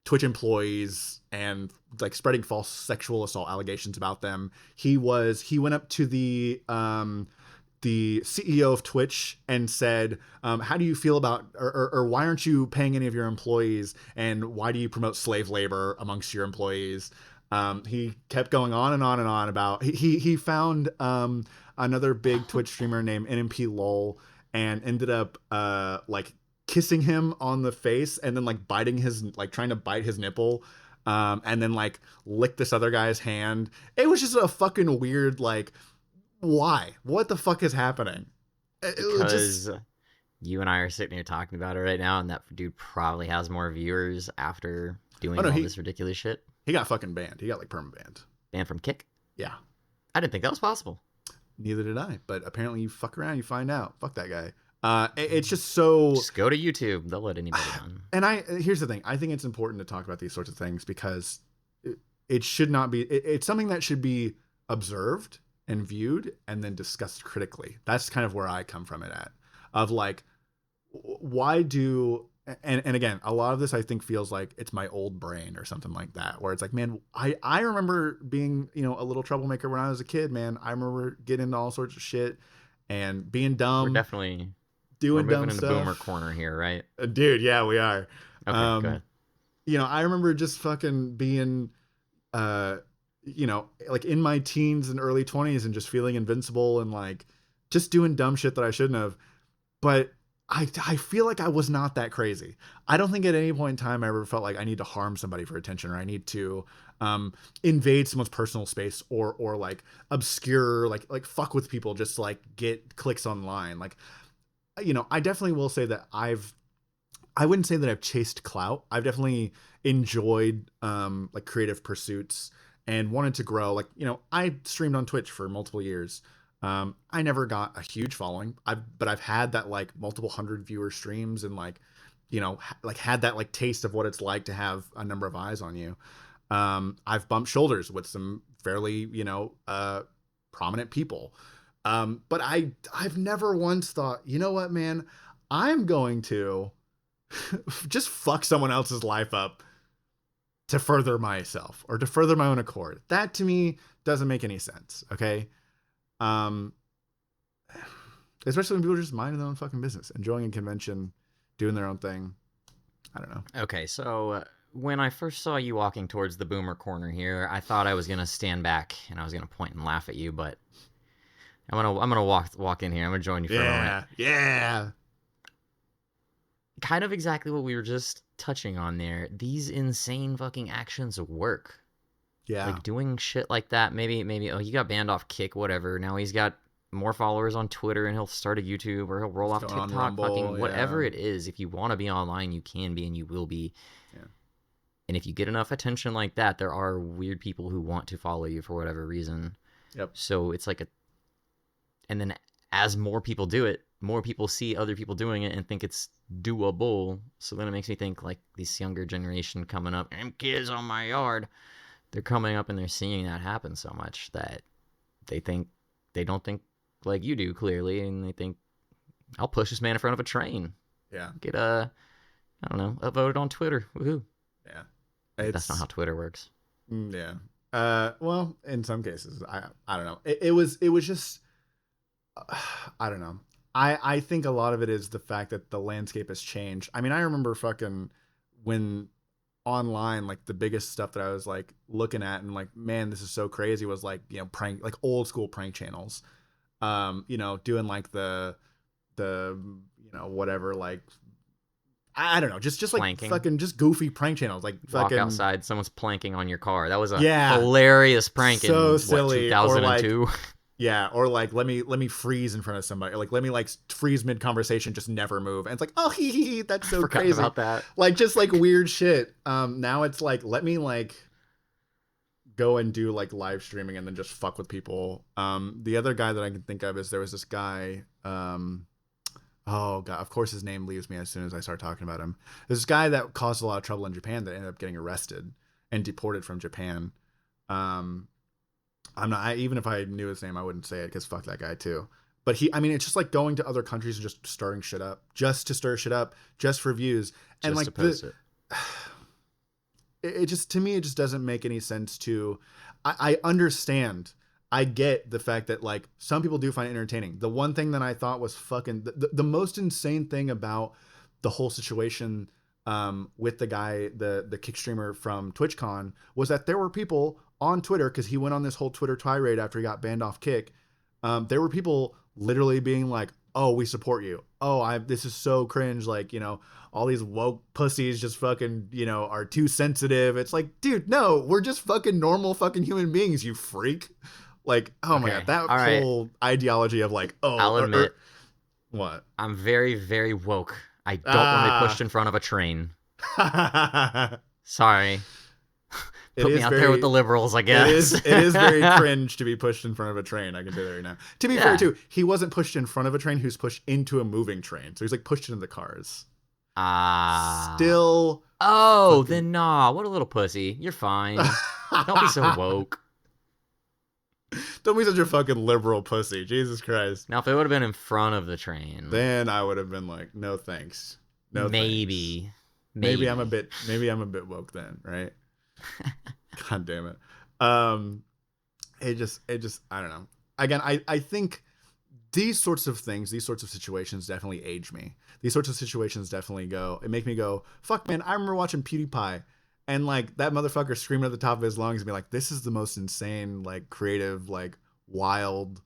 Twitch employees and like spreading false sexual assault allegations about them. He went up to the CEO of Twitch and said, how do you feel about, or why aren't you paying any of your employees? And why do you promote slave labor amongst your employees? He kept going on and on and on about, he found another big Twitch streamer named NMP LOL and ended up like kissing him on the face and then like trying to bite his nipple, and then like lick this other guy's hand. It was just a fucking weird, like, why? What the fuck is happening? Because you and I are sitting here talking about it right now, and that dude probably has more viewers after doing this ridiculous shit. He got fucking banned. He got like perma banned. Banned from Kick? Yeah. I didn't think that was possible. Neither did I, but apparently you fuck around, you find out. Fuck that guy. It's just so... Just go to YouTube. They'll let anybody on. And here's the thing. I think it's important to talk about these sorts of things because it should not be... It's something that should be observed and viewed and then discussed critically. That's kind of where I come from it at. Of like, why do... And again, a lot of this I think feels like it's my old brain or something like that, where it's like, man, I remember being, a little troublemaker when I was a kid, man. I remember getting into all sorts of shit and being dumb. We're definitely doing dumb moving stuff. In the boomer corner here, right? Dude, yeah, we are. Okay, go ahead. I remember just fucking being, like in my teens and early 20s and just feeling invincible and like just doing dumb shit that I shouldn't have. But I feel like I was not that crazy. I don't think at any point in time I ever felt like I need to harm somebody for attention, or I need to invade someone's personal space, or like obscure, like fuck with people just to like get clicks online. Like, I definitely will say that I've I wouldn't say that I've chased clout. I've definitely enjoyed like creative pursuits and wanted to grow. Like, I streamed on Twitch for multiple years. I never got a huge following. But I've had that like multiple hundred viewer streams and like, like had that like taste of what it's like to have a number of eyes on you. I've bumped shoulders with some fairly, prominent people. But I've never once thought, you know what, man, I'm going to just fuck someone else's life up to further myself or to further my own accord. That to me doesn't make any sense. Okay. Um, Especially when people are just minding their own fucking business, enjoying a convention, doing their own thing. I don't know. Okay, so when I first saw you walking towards the boomer corner here, I thought I was gonna stand back and I was gonna point and laugh at you, but I'm gonna walk in here. I'm gonna join you for a moment. Yeah. Kind of exactly what we were just touching on there. These insane fucking actions work. Yeah. Like doing shit like that. Maybe he got banned off Kick, whatever. Now he's got more followers on Twitter and he'll start a YouTube or he'll roll off TikTok, Rumble, fucking whatever it is. If you want to be online, you can be and you will be. Yeah. And if you get enough attention like that, there are weird people who want to follow you for whatever reason. Yep. So it's like and then as more people do it, more people see other people doing it and think it's doable. So then it makes me think like this younger generation coming up, and kids on my yard, they're coming up and they're seeing that happen so much that they don't think like you do clearly, and they think I'll push this man in front of a train. Yeah. Get I don't know, upvoted on Twitter. Woohoo. Yeah. That's not how Twitter works. Yeah. Well, in some cases, I don't know. It was just, I don't know. I think a lot of it is the fact that the landscape has changed. I mean, I remember fucking when online, like the biggest stuff that I was like looking at and like, man, this is so crazy was like, prank, like old school prank channels, doing like the, whatever, like, I don't know, just like planking. Fucking just goofy prank channels, like walk fucking outside, someone's planking on your car. That was a Yeah. hilarious prank So in silly. what, Or, like, 2002. yeah, or like let me freeze in front of somebody, or like let me like freeze mid conversation, just never move, and it's like, oh, hee, that's so Forgot crazy about that. like just like weird shit. Now it's like, let me like go and do like live streaming and then just fuck with people. The other guy that I can think of is there was this guy, oh god, of course his name leaves me as soon as I start talking about him. There's this guy that caused a lot of trouble in Japan that ended up getting arrested and deported from Japan. Even if I knew his name, I wouldn't say it because fuck that guy too. But it's just like going to other countries and just stirring shit up, just to stir shit up, just for views, and Just like to post it. it just, to me, it just doesn't make any sense to. I understand. I get the fact that like some people do find it entertaining. The one thing that I thought was fucking the most insane thing about the whole situation with the guy, the kick streamer from TwitchCon, was that there were people on Twitter, because he went on this whole Twitter tirade after he got banned off Kick. There were people literally being like, oh, we support you. Oh, this is so cringe. Like, all these woke pussies just fucking, are too sensitive. It's like, dude, no, we're just fucking normal fucking human beings, you freak. Like, oh my God, that whole ideology of like, oh, I'll admit, what? I'm very, very woke. I don't want to be pushed in front of a train. Sorry. Put me out there with the liberals, I guess. It is very cringe to be pushed in front of a train. I can tell you that right now. To be fair, too, he wasn't pushed in front of a train. He was pushed into a moving train. So he's like pushed into the cars. Still. Oh, then nah. What a little pussy. You're fine. Don't be so woke. Don't be such a fucking liberal pussy. Jesus Christ. Now, if it would have been in front of the train, then I would have been like, no thanks. No maybe. Thanks. Maybe I'm a bit woke then, right? God damn it. It just I don't know. Again, I think these sorts of things, these sorts of situations definitely age me. These sorts of situations definitely make me go, fuck man, I remember watching PewDiePie and like that motherfucker screaming at the top of his lungs and be like, this is the most insane, like creative, like wild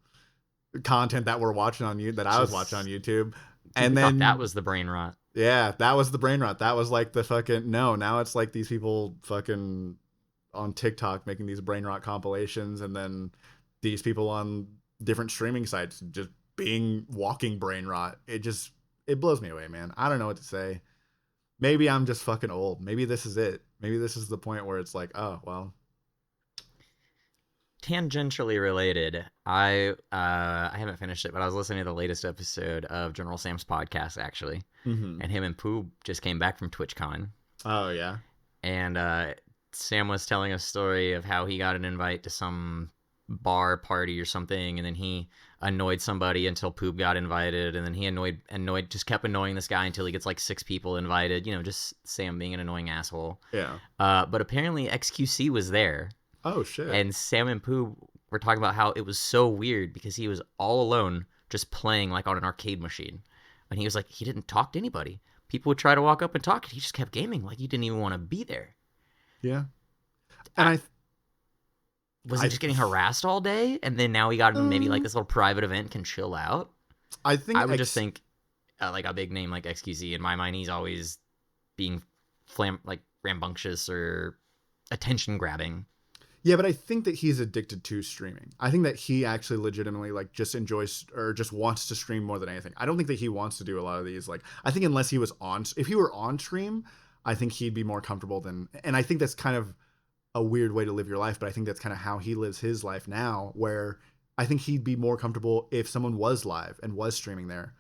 content that we're watching on you, that I was watching on YouTube. And then that was the brain rot. Yeah, that was the brain rot. That was like the fucking now it's like these people fucking on TikTok making these brain rot compilations, and then these people on different streaming sites just being walking brain rot. It blows me away, man. I don't know what to say. maybe I'm just fucking old. Maybe this is it. Maybe this is the point where it's like, oh well. Tangentially related, I haven't finished it, but I was listening to the latest episode of General Sam's podcast actually, Mm-hmm. and him and Pooh just came back from TwitchCon, Oh yeah. and Sam was telling a story of how he got an invite to some bar party or something, and then he annoyed somebody until Pooh got invited, and then he annoyed just kept annoying this guy until he gets like 6 people invited. You know, just Sam being an annoying asshole. Yeah. But apparently XQC was there, Oh shit. and Sam and Pooh were talking about how it was so weird because he was all alone just playing like on an arcade machine. And he was like, he didn't talk to anybody. People would try to walk up and talk, and he just kept gaming like he didn't even want to be there. Yeah. And Was he just getting harassed all day? And then now he got maybe like this little private event, can chill out? I think I would just think like a big name like XQZ, in my mind, he's always being like rambunctious or attention grabbing. Yeah, but I think that he's addicted to streaming. I think that he actually legitimately like just enjoys or just wants to stream more than anything. I don't think that he wants to do a lot of these. Like, I think unless he was on, if he were on stream, I think he'd be more comfortable than. And I think that's kind of a weird way to live your life, but I think that's kind of how he lives his life now. Where I think he'd be more comfortable if someone was live and was streaming there,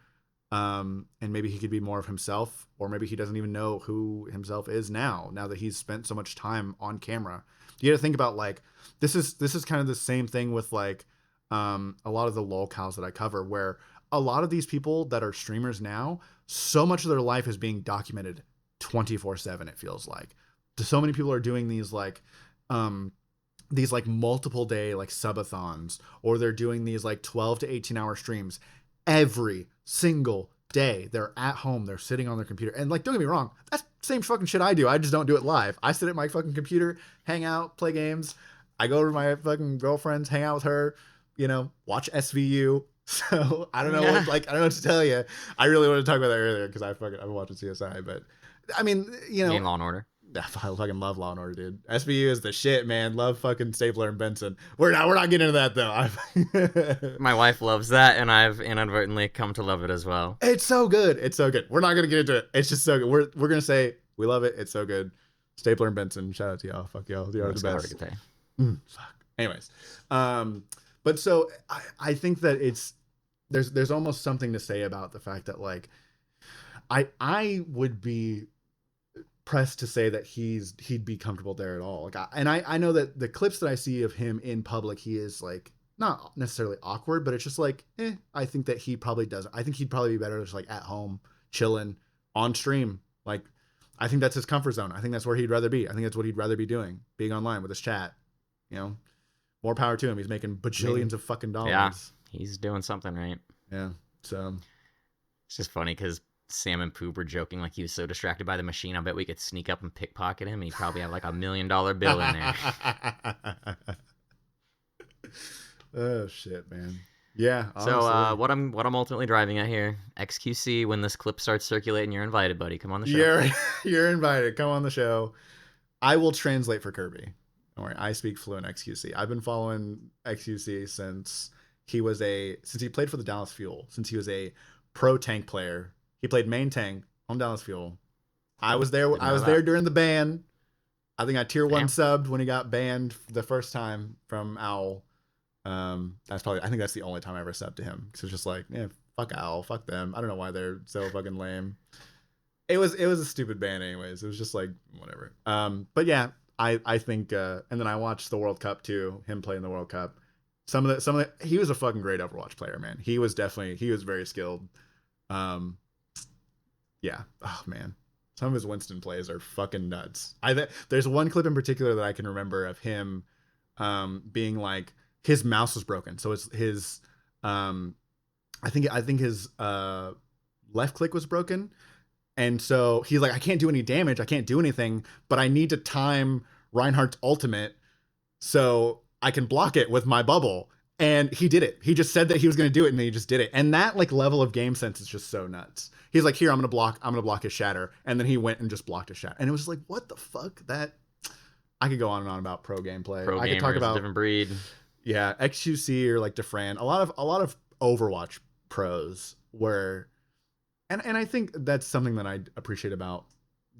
and maybe he could be more of himself, or maybe he doesn't even know who himself is now. Now that he's spent so much time on camera. You got to think about like this is kind of the same thing with like a lot of the lolcows that I cover, where a lot of these people that are streamers now, so much of their life is being documented 24/7. It feels like so many people are doing these like multiple day like subathons, or they're doing these like 12 to 18 hour streams every single day. They're at home, they're sitting on their computer, and like, don't get me wrong, that's the same fucking shit I do. I just don't do it live. I sit at my fucking computer, hang out, play games. I go to my fucking girlfriend's, hang out with her, watch SVU. So I don't know I don't know what to tell you. I really wanted to talk about that earlier because I've been watching CSI, but I mean, Law and Order. I fucking love Law and Order, dude. SVU is the shit, man. Love fucking Stapler and Benson. We're not getting into that though. My wife loves that, and I've inadvertently come to love it as well. It's so good. It's so good. We're not gonna get into it. It's just so good. We're gonna say we love it. It's so good. Stapler and Benson. Shout out to y'all. Fuck y'all. You are the best. Fuck. Anyways, but so I think that there's almost something to say about the fact that like I would be pressed to say that he'd be comfortable there at all. Like I know that the clips that I see of him in public, he is like not necessarily awkward, but it's just like, I think that he probably doesn't. I think he'd probably be better just like at home, chilling on stream. Like, I think that's his comfort zone. I think that's where he'd rather be. I think that's what he'd rather be doing, being online with his chat. More power to him. He's making bajillions of fucking dollars. Yeah, he's doing something right. Yeah. So it's just funny because Sam and Pooh were joking like he was so distracted by the machine. I bet we could sneak up and pickpocket him. He'd probably have like $1 million bill in there. Oh shit, man. Yeah. So what I'm ultimately driving at here, XQC, when this clip starts circulating, you're invited, buddy. Come on the show. You're invited. Come on the show. I will translate for Kirby. Don't worry. I speak fluent XQC. I've been following XQC since he played for the Dallas Fuel, since he was a pro tank player. He played main tank on Dallas Fuel. I was there. There during the ban. I think I tier 1 subbed when he got banned the first time from Owl. I think that's the only time I ever subbed to him. Cause it's just like, fuck Owl, fuck them. I don't know why they're so fucking lame. It was a stupid ban anyways. It was just like, whatever. But yeah, I think, and then I watched the World Cup too, him playing the World Cup. He was a fucking great Overwatch player, man. He was very skilled. Yeah. Oh man. Some of his Winston plays are fucking nuts. There's one clip in particular that I can remember of him, being like, his mouse was broken. So it's his, I think his, left click was broken. And so he's like, I can't do any damage. I can't do anything, but I need to time Reinhardt's ultimate so I can block it with my bubble. And he did it. He just said that he was going to do it, and then he just did it. And that like level of game sense is just so nuts. He's like, here, I'm going to block his shatter. And then he went and just blocked his shatter. And it was just like, what the fuck? I could go on and on about pro gameplay. I could talk about different breed. Yeah. XQC or like Defran, a lot of Overwatch pros were, and I think that's something that I appreciate about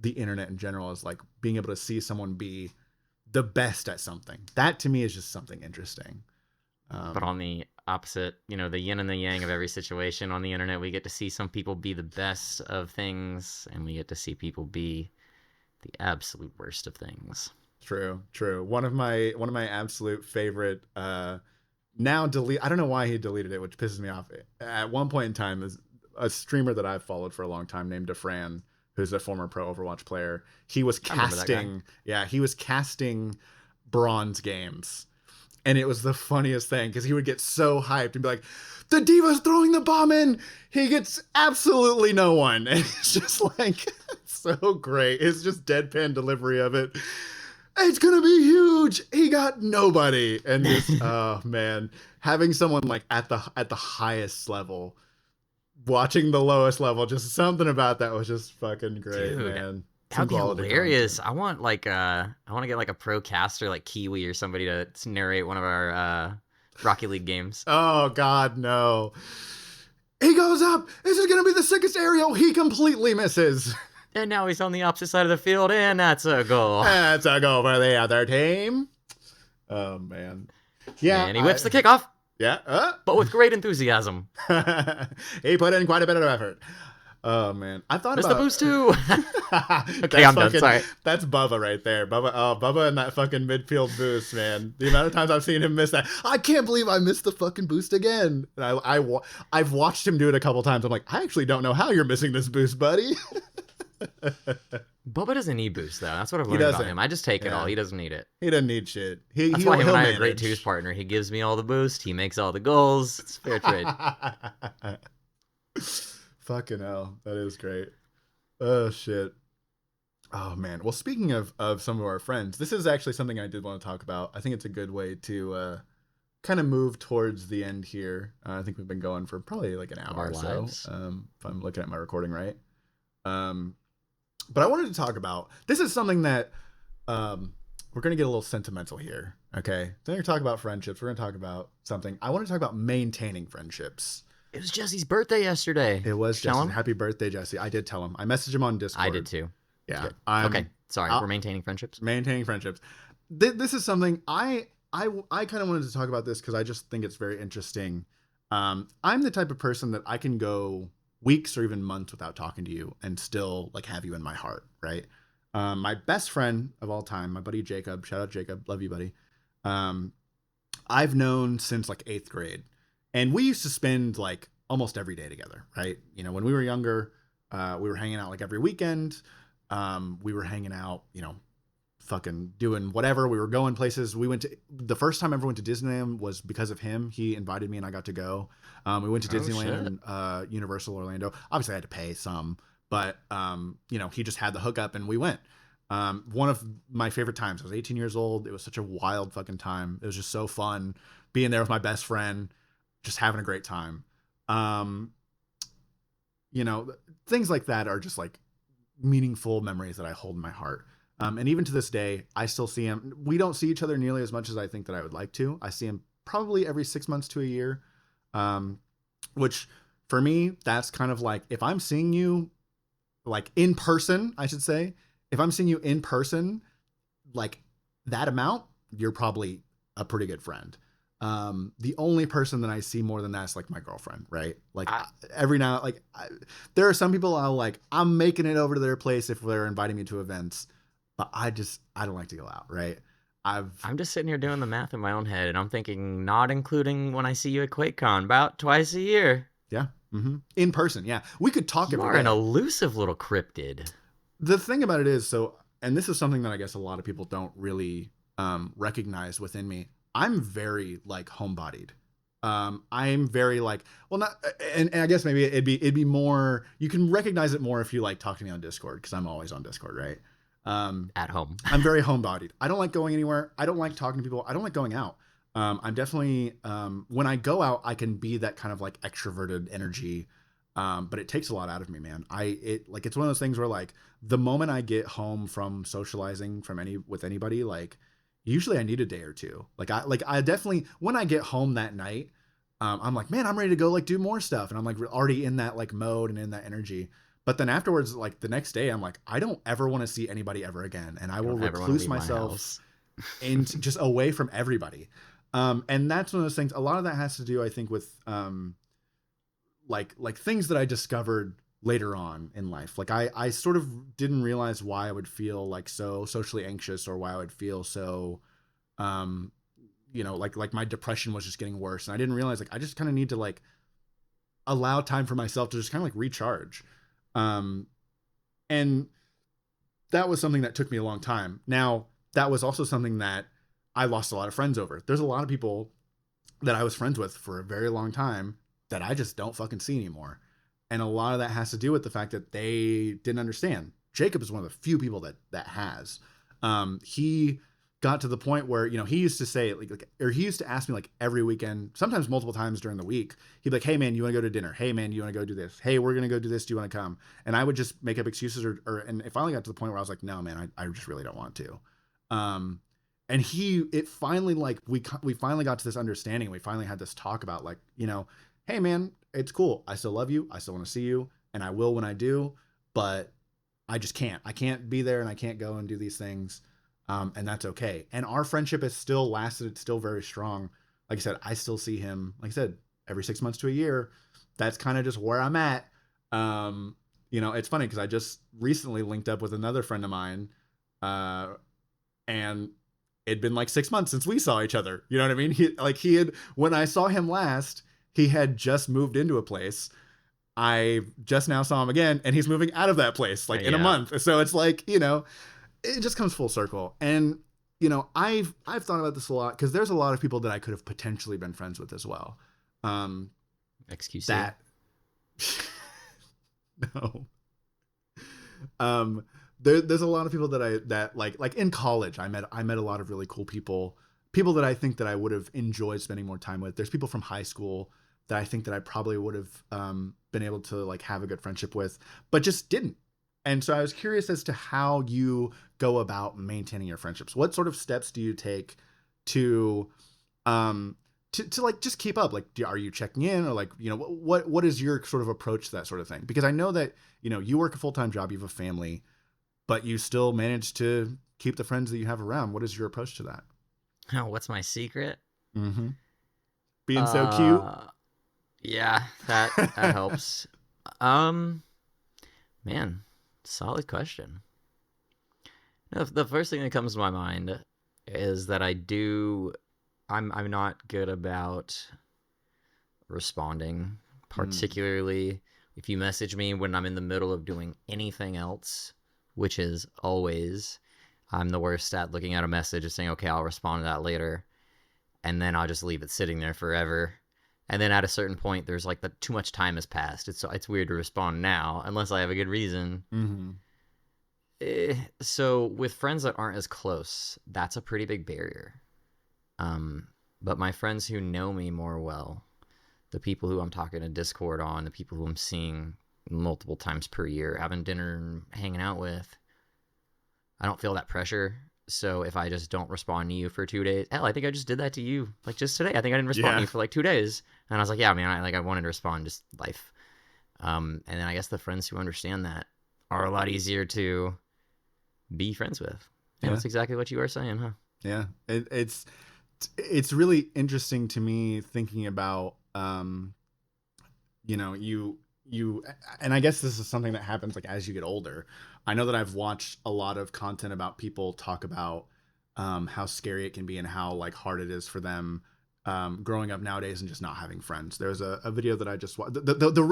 the internet in general is like being able to see someone be the best at something. That to me is just something interesting. But on the opposite, the yin and the yang of every situation on the internet, we get to see some people be the best of things, and we get to see people be the absolute worst of things. True. One of my absolute favorite now delete. I don't know why he deleted it, which pisses me off. At one point in time, is a streamer that I've followed for a long time named Defran, who's a former pro Overwatch player. He was casting, he was casting bronze games. And it was the funniest thing because he would get so hyped and be like, the D.Va's throwing the bomb in. He gets absolutely no one. And it's just like, so great. It's just deadpan delivery of it. It's going to be huge. He got nobody. And just, oh man, having someone like at the highest level, watching the lowest level, just something about that was just fucking great, dude, man. That'd be hilarious. I want to get like a pro caster like Kiwi or somebody to narrate one of our Rocket League games. Oh God, no. He goes up. This is going to be the sickest aerial. He completely misses. And now he's on the opposite side of the field, and that's a goal. That's a goal for the other team. Oh, man. Yeah. And he whips the kickoff. Yeah. But with great enthusiasm. He put in quite a bit of effort. Oh, man. I thought Missed about... the boost, too. Okay, I'm done. Sorry. That's Bubba right there. Bubba and that fucking midfield boost, man. The amount of times I've seen him miss that. I can't believe I missed the fucking boost again. And I've watched him do it a couple times. I'm like, I actually don't know how you're missing this boost, buddy. Bubba doesn't need boost, though. That's what I've learned about him. I just take it all. He doesn't need it. He doesn't need shit. That's why him and I are a great twos partner. He gives me all the boost. He makes all the goals. It's fair trade. Fucking hell. That is great. Oh, shit. Oh, man. Well, speaking of some of our friends, this is actually something I did want to talk about. I think it's a good way to kind of move towards the end here. I think we've been going for probably like an hour or so, if I'm looking at my recording right. But I wanted to talk about, this is something that we're going to get a little sentimental here, okay? Then we're talking about friendships. We're going to talk about something. I want to talk about maintaining friendships. It was Jesse's birthday yesterday. It was Jesse. Happy birthday, Jesse. I did tell him. I messaged him on Discord. I did too. Yeah. Okay. Sorry. We're maintaining friendships. Maintaining friendships. This is something I kind of wanted to talk about this because I just think it's very interesting. I'm the type of person that I can go weeks or even months without talking to you and still like have you in my heart, right? My best friend of all time, my buddy Jacob, shout out Jacob, love you, buddy. I've known since like 8th grade, and we used to spend like almost every day together, right? You know, when we were younger, we were hanging out like every weekend. We were hanging out, fucking doing whatever. We were going places. The first time I ever went to Disneyland was because of him. He invited me and I got to go. We went to Disneyland and Universal Orlando. Obviously I had to pay some, but he just had the hookup and we went. One of my favorite times. I was 18 years old. It was such a wild fucking time. It was just so fun being there with my best friend, just having a great time. Things like that are just like meaningful memories that I hold in my heart. And even to this day, I still see him. We don't see each other nearly as much as I think that I would like to. I see him probably every 6 months to a year, which for me, that's kind of like, if I'm seeing you like in person, I should say, if I'm seeing you in person, like that amount, you're probably a pretty good friend. The only person that I see more than that is like my girlfriend, right? Like every now, like there are some people I'm making it over to their place if they're inviting me to events, but I don't like to go out, right? I'm just sitting here doing the math in my own head, and I'm thinking, not including when I see you at QuakeCon, about twice a year. Yeah. Mm-hmm. In person. Yeah. We could talk every day. You are an elusive little cryptid. The thing about it is, and this is something that I guess a lot of people don't really recognize within me. I'm very like homebodied. I'm very like, well, not, and I guess maybe it'd be more, you can recognize it more if you like talk to me on Discord, because I'm always on Discord, right? At home. I'm very homebodied. I don't like going anywhere. I don't like talking to people. I don't like going out. I'm definitely, when I go out, I can be that kind of like extroverted energy. But it takes a lot out of me, man. It's one of those things where like the moment I get home from socializing with anybody, like usually I need a day or two. I definitely, when I get home that night, I'm like, man, I'm ready to go like do more stuff. And I'm like already in that like mode and in that energy. But then afterwards, like the next day, I'm like, I don't ever want to see anybody ever again, and I I will don't ever want to recluse leave my myself house. and just away from everybody. And that's one of those things. A lot of that has to do, I think, with like things that I discovered later on in life. Like I sort of didn't realize why I would feel like so socially anxious, or why I would feel so um like my depression was just getting worse. And I didn't realize like I just kind of need to like allow time for myself to just kind of like recharge. Um and that was something that took me a long time. Now, that was also something that I lost a lot of friends over. There's a lot of people that I was friends with for a very long time that I just don't fucking see anymore. And a lot of that has to do with the fact that they didn't understand. Jacob is one of the few people that has. He got to the point where, he used to say or he used to ask me like every weekend, sometimes multiple times during the week. He'd be like, "Hey man, you want to go to dinner? Hey man, you want to go do this? Hey, we're gonna go do this. Do you want to come?" And I would just make up excuses, and it finally got to the point where I was like, "No man, I just really don't want to." Um, and it finally, like, we finally got to this understanding. We finally had this talk about like, hey man, it's cool. I still love you. I still want to see you, and I will when I do. But I just can't. I can't be there, and I can't go and do these things. And that's okay. And our friendship has still lasted. It's still very strong. Like I said, I still see him, like I said, every 6 months to a year. That's kind of just where I'm at. It's funny because I just recently linked up with another friend of mine, uh, and it'd been like 6 months since we saw each other. You know what I mean? He had, when I saw him last, he had just moved into a place. I just now saw him again, and he's moving out of that place like in a Yeah. month. So it's like, it just comes full circle. And I've thought about this a lot, because there's a lot of people that I could have potentially been friends with as well. XQC. That no. There's a lot of people that like in college I met a lot of really cool people that I think that I would have enjoyed spending more time with. There's people from high school that I think that I probably would have been able to like have a good friendship with, but just didn't. And so I was curious as to how you go about maintaining your friendships. What sort of steps do you take to um to like just keep up? Like, are you checking in, or like, what is your sort of approach to that sort of thing? Because I know that, you work a full-time job, you have a family, but you still manage to keep the friends that you have around. What is your approach to that? Oh, what's my secret? Mm-hmm. Being so cute. Uh, yeah, that helps. Um, Man, solid question. No, the first thing that comes to my mind is that I'm not good about responding, Mm. particularly if you message me when I'm in the middle of doing anything else, which is always. I'm the worst at looking at a message and saying, okay, I'll respond to that later. And then I'll just leave it sitting there forever. And then at a certain point, there's like too much time has passed. It's weird to respond now unless I have a good reason. Mm-hmm. So with friends that aren't as close, that's a pretty big barrier. But my friends who know me more well, the people who I'm talking to Discord on, the people who I'm seeing multiple times per year, having dinner and hanging out with, I don't feel that pressure. So if I just don't respond to you for 2 days, hell, I think I just did that to you like just today. I think I didn't respond to Yeah. you for like 2 days, and I was like, yeah, man, I wanted to respond, just life. And then I guess the friends who understand that are a lot easier to be friends with. And Yeah. that's exactly what you are saying, huh? Yeah. It's really interesting to me thinking about you and I guess this is something that happens like as you get older. I know that I've watched a lot of content about people talk about how scary it can be, and how like hard it is for them growing up nowadays and just not having friends. There's a video that I just watched.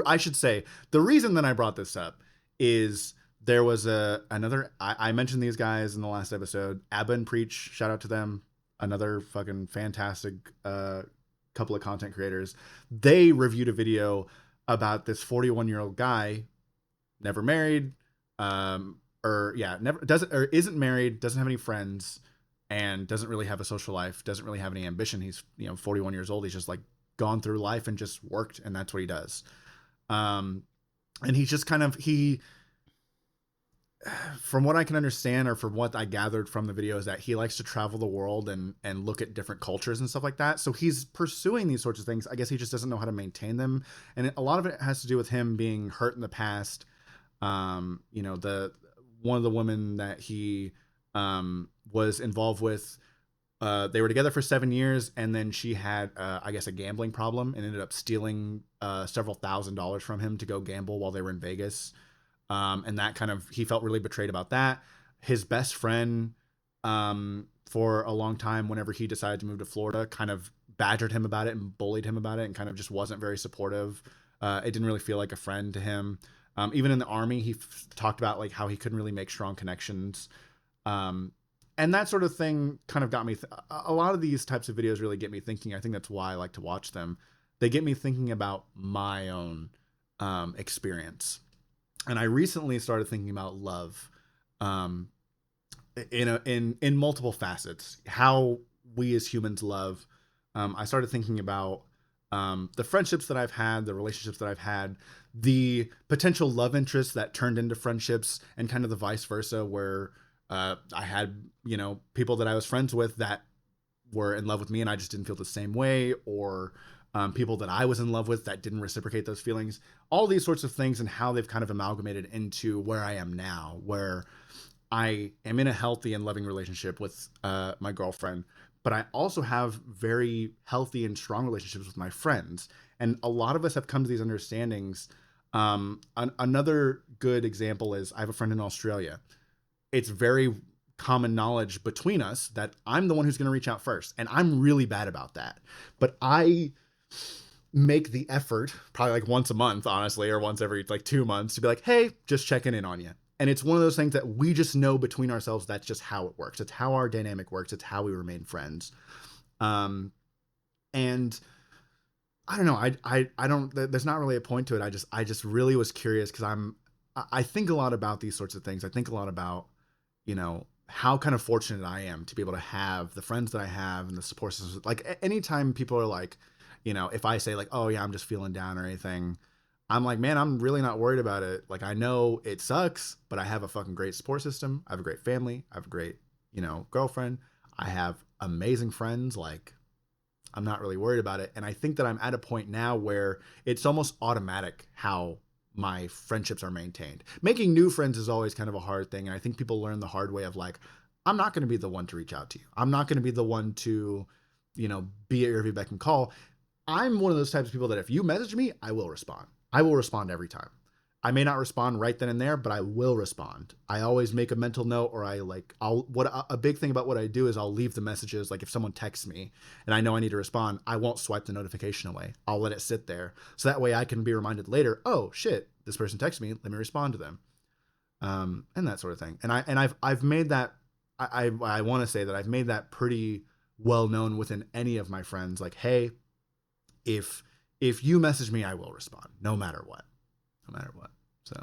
I should say the reason that I brought this up is there was I mentioned these guys in the last episode. Abba and Preach, shout out to them. Another fucking fantastic couple of content creators. They reviewed a video about this 41-year-old guy, never married, or yeah, never doesn't or isn't married, doesn't have any friends, and doesn't really have a social life, doesn't really have any ambition. He's 41 years old. He's just like gone through life and just worked, and that's what he does. Um, and he's just kind of from what I can understand, or from what I gathered from the video, is that he likes to travel the world and look at different cultures and stuff like that. So he's pursuing these sorts of things. I guess he just doesn't know how to maintain them, and a lot of it has to do with him being hurt in the past, You know, the one of the women that he was involved with, they were together for 7 years, and then she had, I guess, a gambling problem and ended up stealing several $1,000s from him to go gamble while they were in Vegas. And that kind of, he felt really betrayed about that. His best friend, for a long time, whenever he decided to move to Florida, kind of badgered him about it and bullied him about it, and kind of just wasn't very supportive. It didn't really feel like a friend to him. Even in the army, he talked about like how he couldn't really make strong connections. Um, and that sort of thing kind of got me. A lot of these types of videos really get me thinking. I think that's why I like to watch them. They get me thinking about my own experience. And I recently started thinking about love, um, in multiple facets. How we as humans love. I started thinking about the friendships that I've had, the relationships that I've had, the potential love interests that turned into friendships, and kind of the vice versa, where I had, you know, people that I was friends with that were in love with me and I just didn't feel the same way, or people that I was in love with that didn't reciprocate those feelings. All these sorts of things, and how they've kind of amalgamated into where I am now, where I am in a healthy and loving relationship with my girlfriend, but I also have very healthy and strong relationships with my friends. And a lot of us have come to these understandings. Another good example is I have a friend in Australia. It's very common knowledge between us that I'm the one who's going to reach out first. And I'm really bad about that. But I make the effort, probably like once a month, honestly, or once every like 2 months, to be like, hey, just checking in on you. And it's one of those things that we just know between ourselves. That's just how it works. It's how our dynamic works. It's how we remain friends. Um, and I don't know. I don't. There's not really a point to it. I just really was curious because I think a lot about these sorts of things. I think a lot about, you know, how kind of fortunate I am to be able to have the friends that I have and the support systems. Like anytime people are like, you know, if I say like, oh yeah, I'm just feeling down or anything, I'm like, man, I'm really not worried about it. Like, I know it sucks, but I have a fucking great support system. I have a great family. I have a great, you know, girlfriend. I have amazing friends. Like, I'm not really worried about it. And I think that I'm at a point now where it's almost automatic how my friendships are maintained. Making new friends is always kind of a hard thing. And I think people learn the hard way of like, I'm not going to be the one to reach out to you. I'm not going to be the one to, you know, be at your every beck and call. I'm one of those types of people that if you message me, I will respond. I will respond every time. I may not respond right then and there, but I will respond. I always make a mental note, or what a big thing about what I do is I'll leave the messages. Like if someone texts me and I know I need to respond, I won't swipe the notification away. I'll let it sit there. So that way I can be reminded later, oh shit, this person texted me. Let me respond to them. And that sort of thing. And I've made that, I want to say that I've made that pretty well known within any of my friends. Like, hey, if you message me, I will respond no matter what. No matter what. So,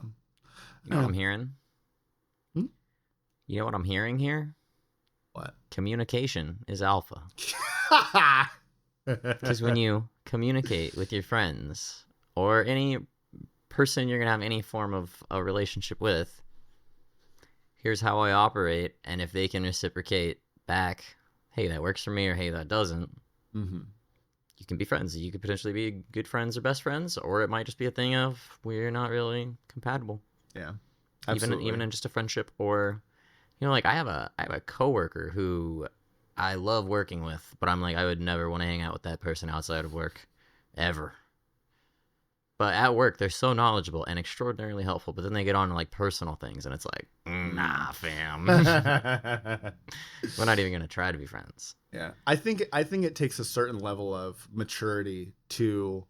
You know what I'm hearing? Hmm? You know what I'm hearing here? What? Communication is alpha. Because when you communicate with your friends or any person you're going to have any form of a relationship with, here's how I operate. And if they can reciprocate back, hey, that works for me, or hey, that doesn't, Mm-hmm. you can be friends. You could potentially be good friends or best friends, or it might just be a thing of we're not really compatible. Yeah, absolutely. Even in just a friendship, or you know, like I have a coworker who I love working with, but I'm like I would never want to hang out with that person outside of work, ever. But at work, they're so knowledgeable and extraordinarily helpful. But then they get on to like personal things, and it's like, nah, fam, we're not even gonna try to be friends. Yeah, I think it takes a certain level of maturity to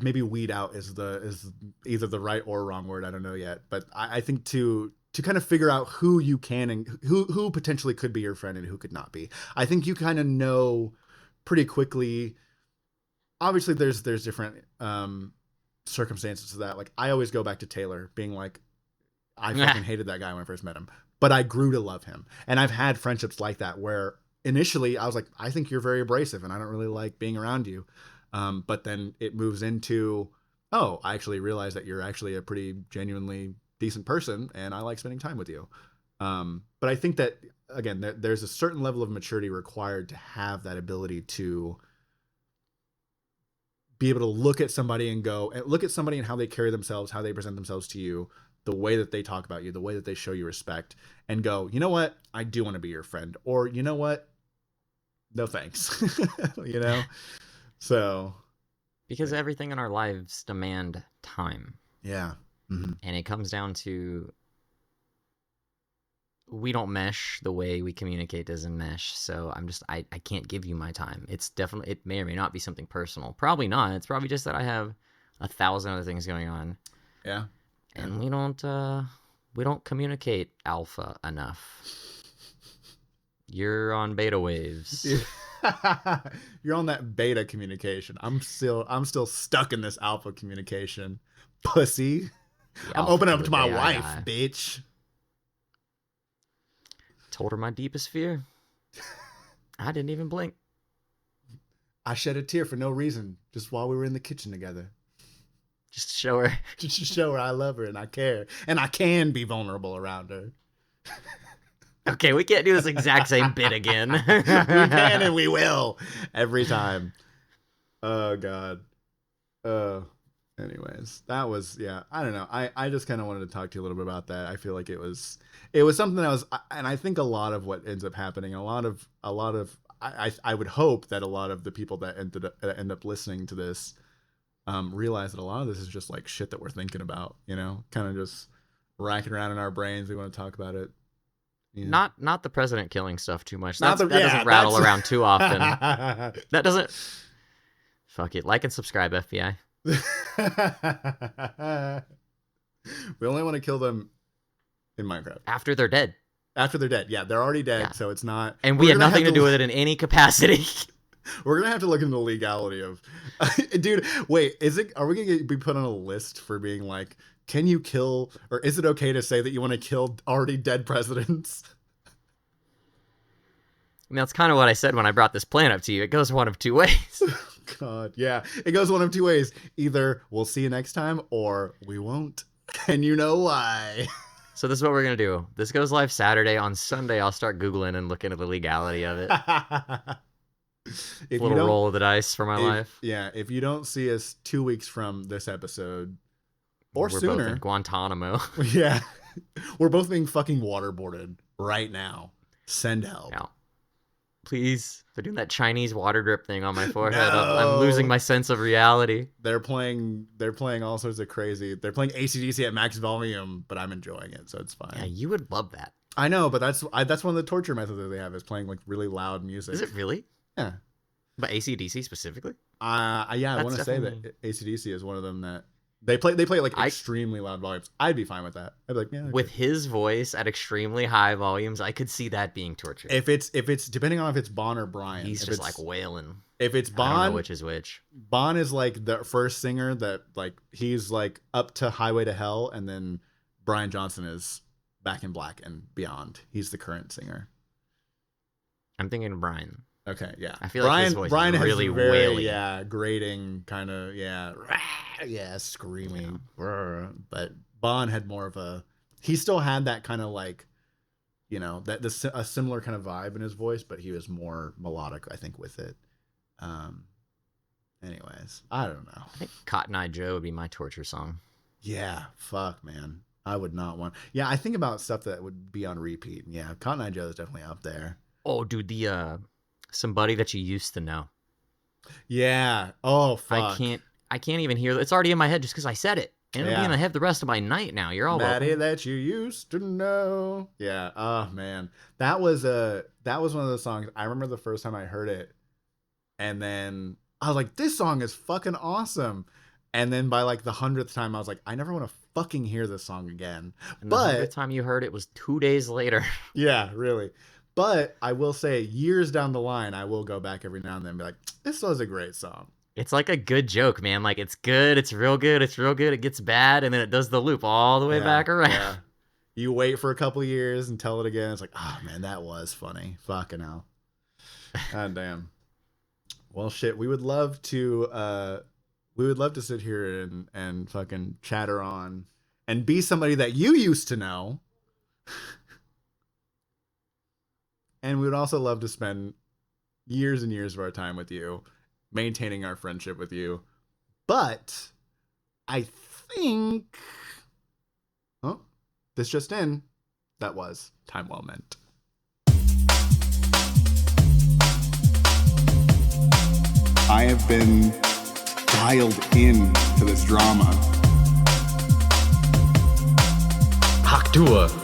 maybe weed out is either the right or wrong word. I don't know yet, but I think to kind of figure out who you can and who potentially could be your friend and who could not be. I think you kind of know pretty quickly. Obviously, there's different circumstances to that. Like I always go back to Taylor being like, I fucking hated that guy when I first met him, but I grew to love him. And I've had friendships like that where initially I was like, I think you're very abrasive and I don't really like being around you. But then it moves into, oh, I actually realize that you're actually a pretty genuinely decent person and I like spending time with you. But I think that, again, there's a certain level of maturity required to have that ability to be able to look at somebody and look at somebody and how they carry themselves, how they present themselves to you, the way that they talk about you, the way that they show you respect, and go, you know what? I do want to be your friend. Or, you know what? No thanks. You know? So. Because everything in our lives demand time. Yeah. Mm-hmm. And it comes down to, we don't mesh the way we communicate doesn't mesh. So I can't give you my time. It's definitely, it may or may not be something personal. Probably not. It's probably just that I have 1,000 other things going on. Yeah. And we don't communicate alpha enough. You're on beta waves. You're on that beta communication. I'm still stuck in this alpha communication. Pussy. I'm opening up to my wife, bitch. Told her my deepest fear. I didn't even blink. I shed a tear for no reason, just while we were in the kitchen together. Just to show her. Just to show her I love her and I care. And I can be vulnerable around her. Okay, we can't do this exact same bit again. We can and we will. Every time. Oh, God. Anyways, that was, yeah, I don't know. I just kind of wanted to talk to you a little bit about that. I feel like it was something that was, and I think a lot of what ends up happening, I would hope that a lot of the people that end up listening to this realize that a lot of this is just like shit that we're thinking about, you know, kind of just racking around in our brains. We want to talk about it. You know? Not the president killing stuff too much. That doesn't rattle around too often. That doesn't. Fuck it. Like and subscribe, FBI. We only want to kill them in Minecraft. After they're dead. Yeah, they're already dead, yeah. So it's not. And we have nothing to do with it in any capacity. We're gonna have to look into the legality of, dude. Wait, are we gonna be put on a list for being like, can you kill, or is it okay to say that you want to kill already dead presidents? I mean, that's kind of what I said when I brought this plan up to you. It goes one of two ways. God, yeah, it goes one of two ways. Either we'll see you next time, or we won't, and you know why. So this is what we're gonna do. This goes live Saturday. On Sunday, I'll start Googling and look into the legality of it. A little roll of the dice for my life. Yeah, if you don't see us 2 weeks from this episode, or we're sooner, both in Guantanamo. Yeah, we're both being fucking waterboarded right now. Send help. Yeah. Please, they're doing that Chinese water drip thing on my forehead. No. I'm losing my sense of reality. They're playing all sorts of crazy. They're playing AC/DC at max volume, but I'm enjoying it, so it's fine. Yeah, you would love that. I know, but that's one of the torture methods that they have is playing like really loud music. Is it really? Yeah. But AC/DC specifically? Yeah, I want to say that AC/DC is one of them that they play like extremely loud volumes. I'd be fine with that. I'd be like, yeah. Okay. With his voice at extremely high volumes, I could see that being torture. If it's depending on if it's Bon or Brian. He's just like wailing. If it's Bon, I don't know which is which. Bon is like the first singer that like he's like up to Highway to Hell, and then Brian Johnson is Back in Black and beyond. He's the current singer. I'm thinking Brian. Okay, yeah. I feel like his voice is really waily. Yeah, grating kind of, screaming. Yeah. But Bon had more of a, he still had that kind of like, you know, a similar kind of vibe in his voice, but he was more melodic, I think, with it. Anyways, I don't know. I think Cotton Eye Joe would be my torture song. Yeah, fuck, man. I would not want. Yeah, I think about stuff that would be on repeat. Yeah, Cotton Eye Joe is definitely up there. Oh, dude, somebody that you used to know. Yeah. Oh, fuck. I can't even hear. It's already in my head just because I said it. And it'll be in my head the rest of my night now. You're all Maddie welcome. that you used to know. Yeah. Oh, man. That was one of those songs. I remember the first time I heard it. And then I was like, this song is fucking awesome. And then by like the 100th time, I was like, I never want to fucking hear this song again. And the 100th time you heard it was 2 days later. Yeah, really. But I will say, years down the line, I will go back every now and then and be like, this was a great song. It's like a good joke, man. Like, it's good, it's real good, it's real good, it gets bad, and then it does the loop all the way back around. Yeah. You wait for a couple years and tell it again. It's like, oh, man, that was funny. Fucking hell. God damn. Well, shit, we would love to sit here and fucking chatter on and be somebody that you used to know. And we would also love to spend years and years of our time with you, maintaining our friendship with you, But I think... Oh, this just in. That was time well meant. I have been dialed in to this drama. Haktua.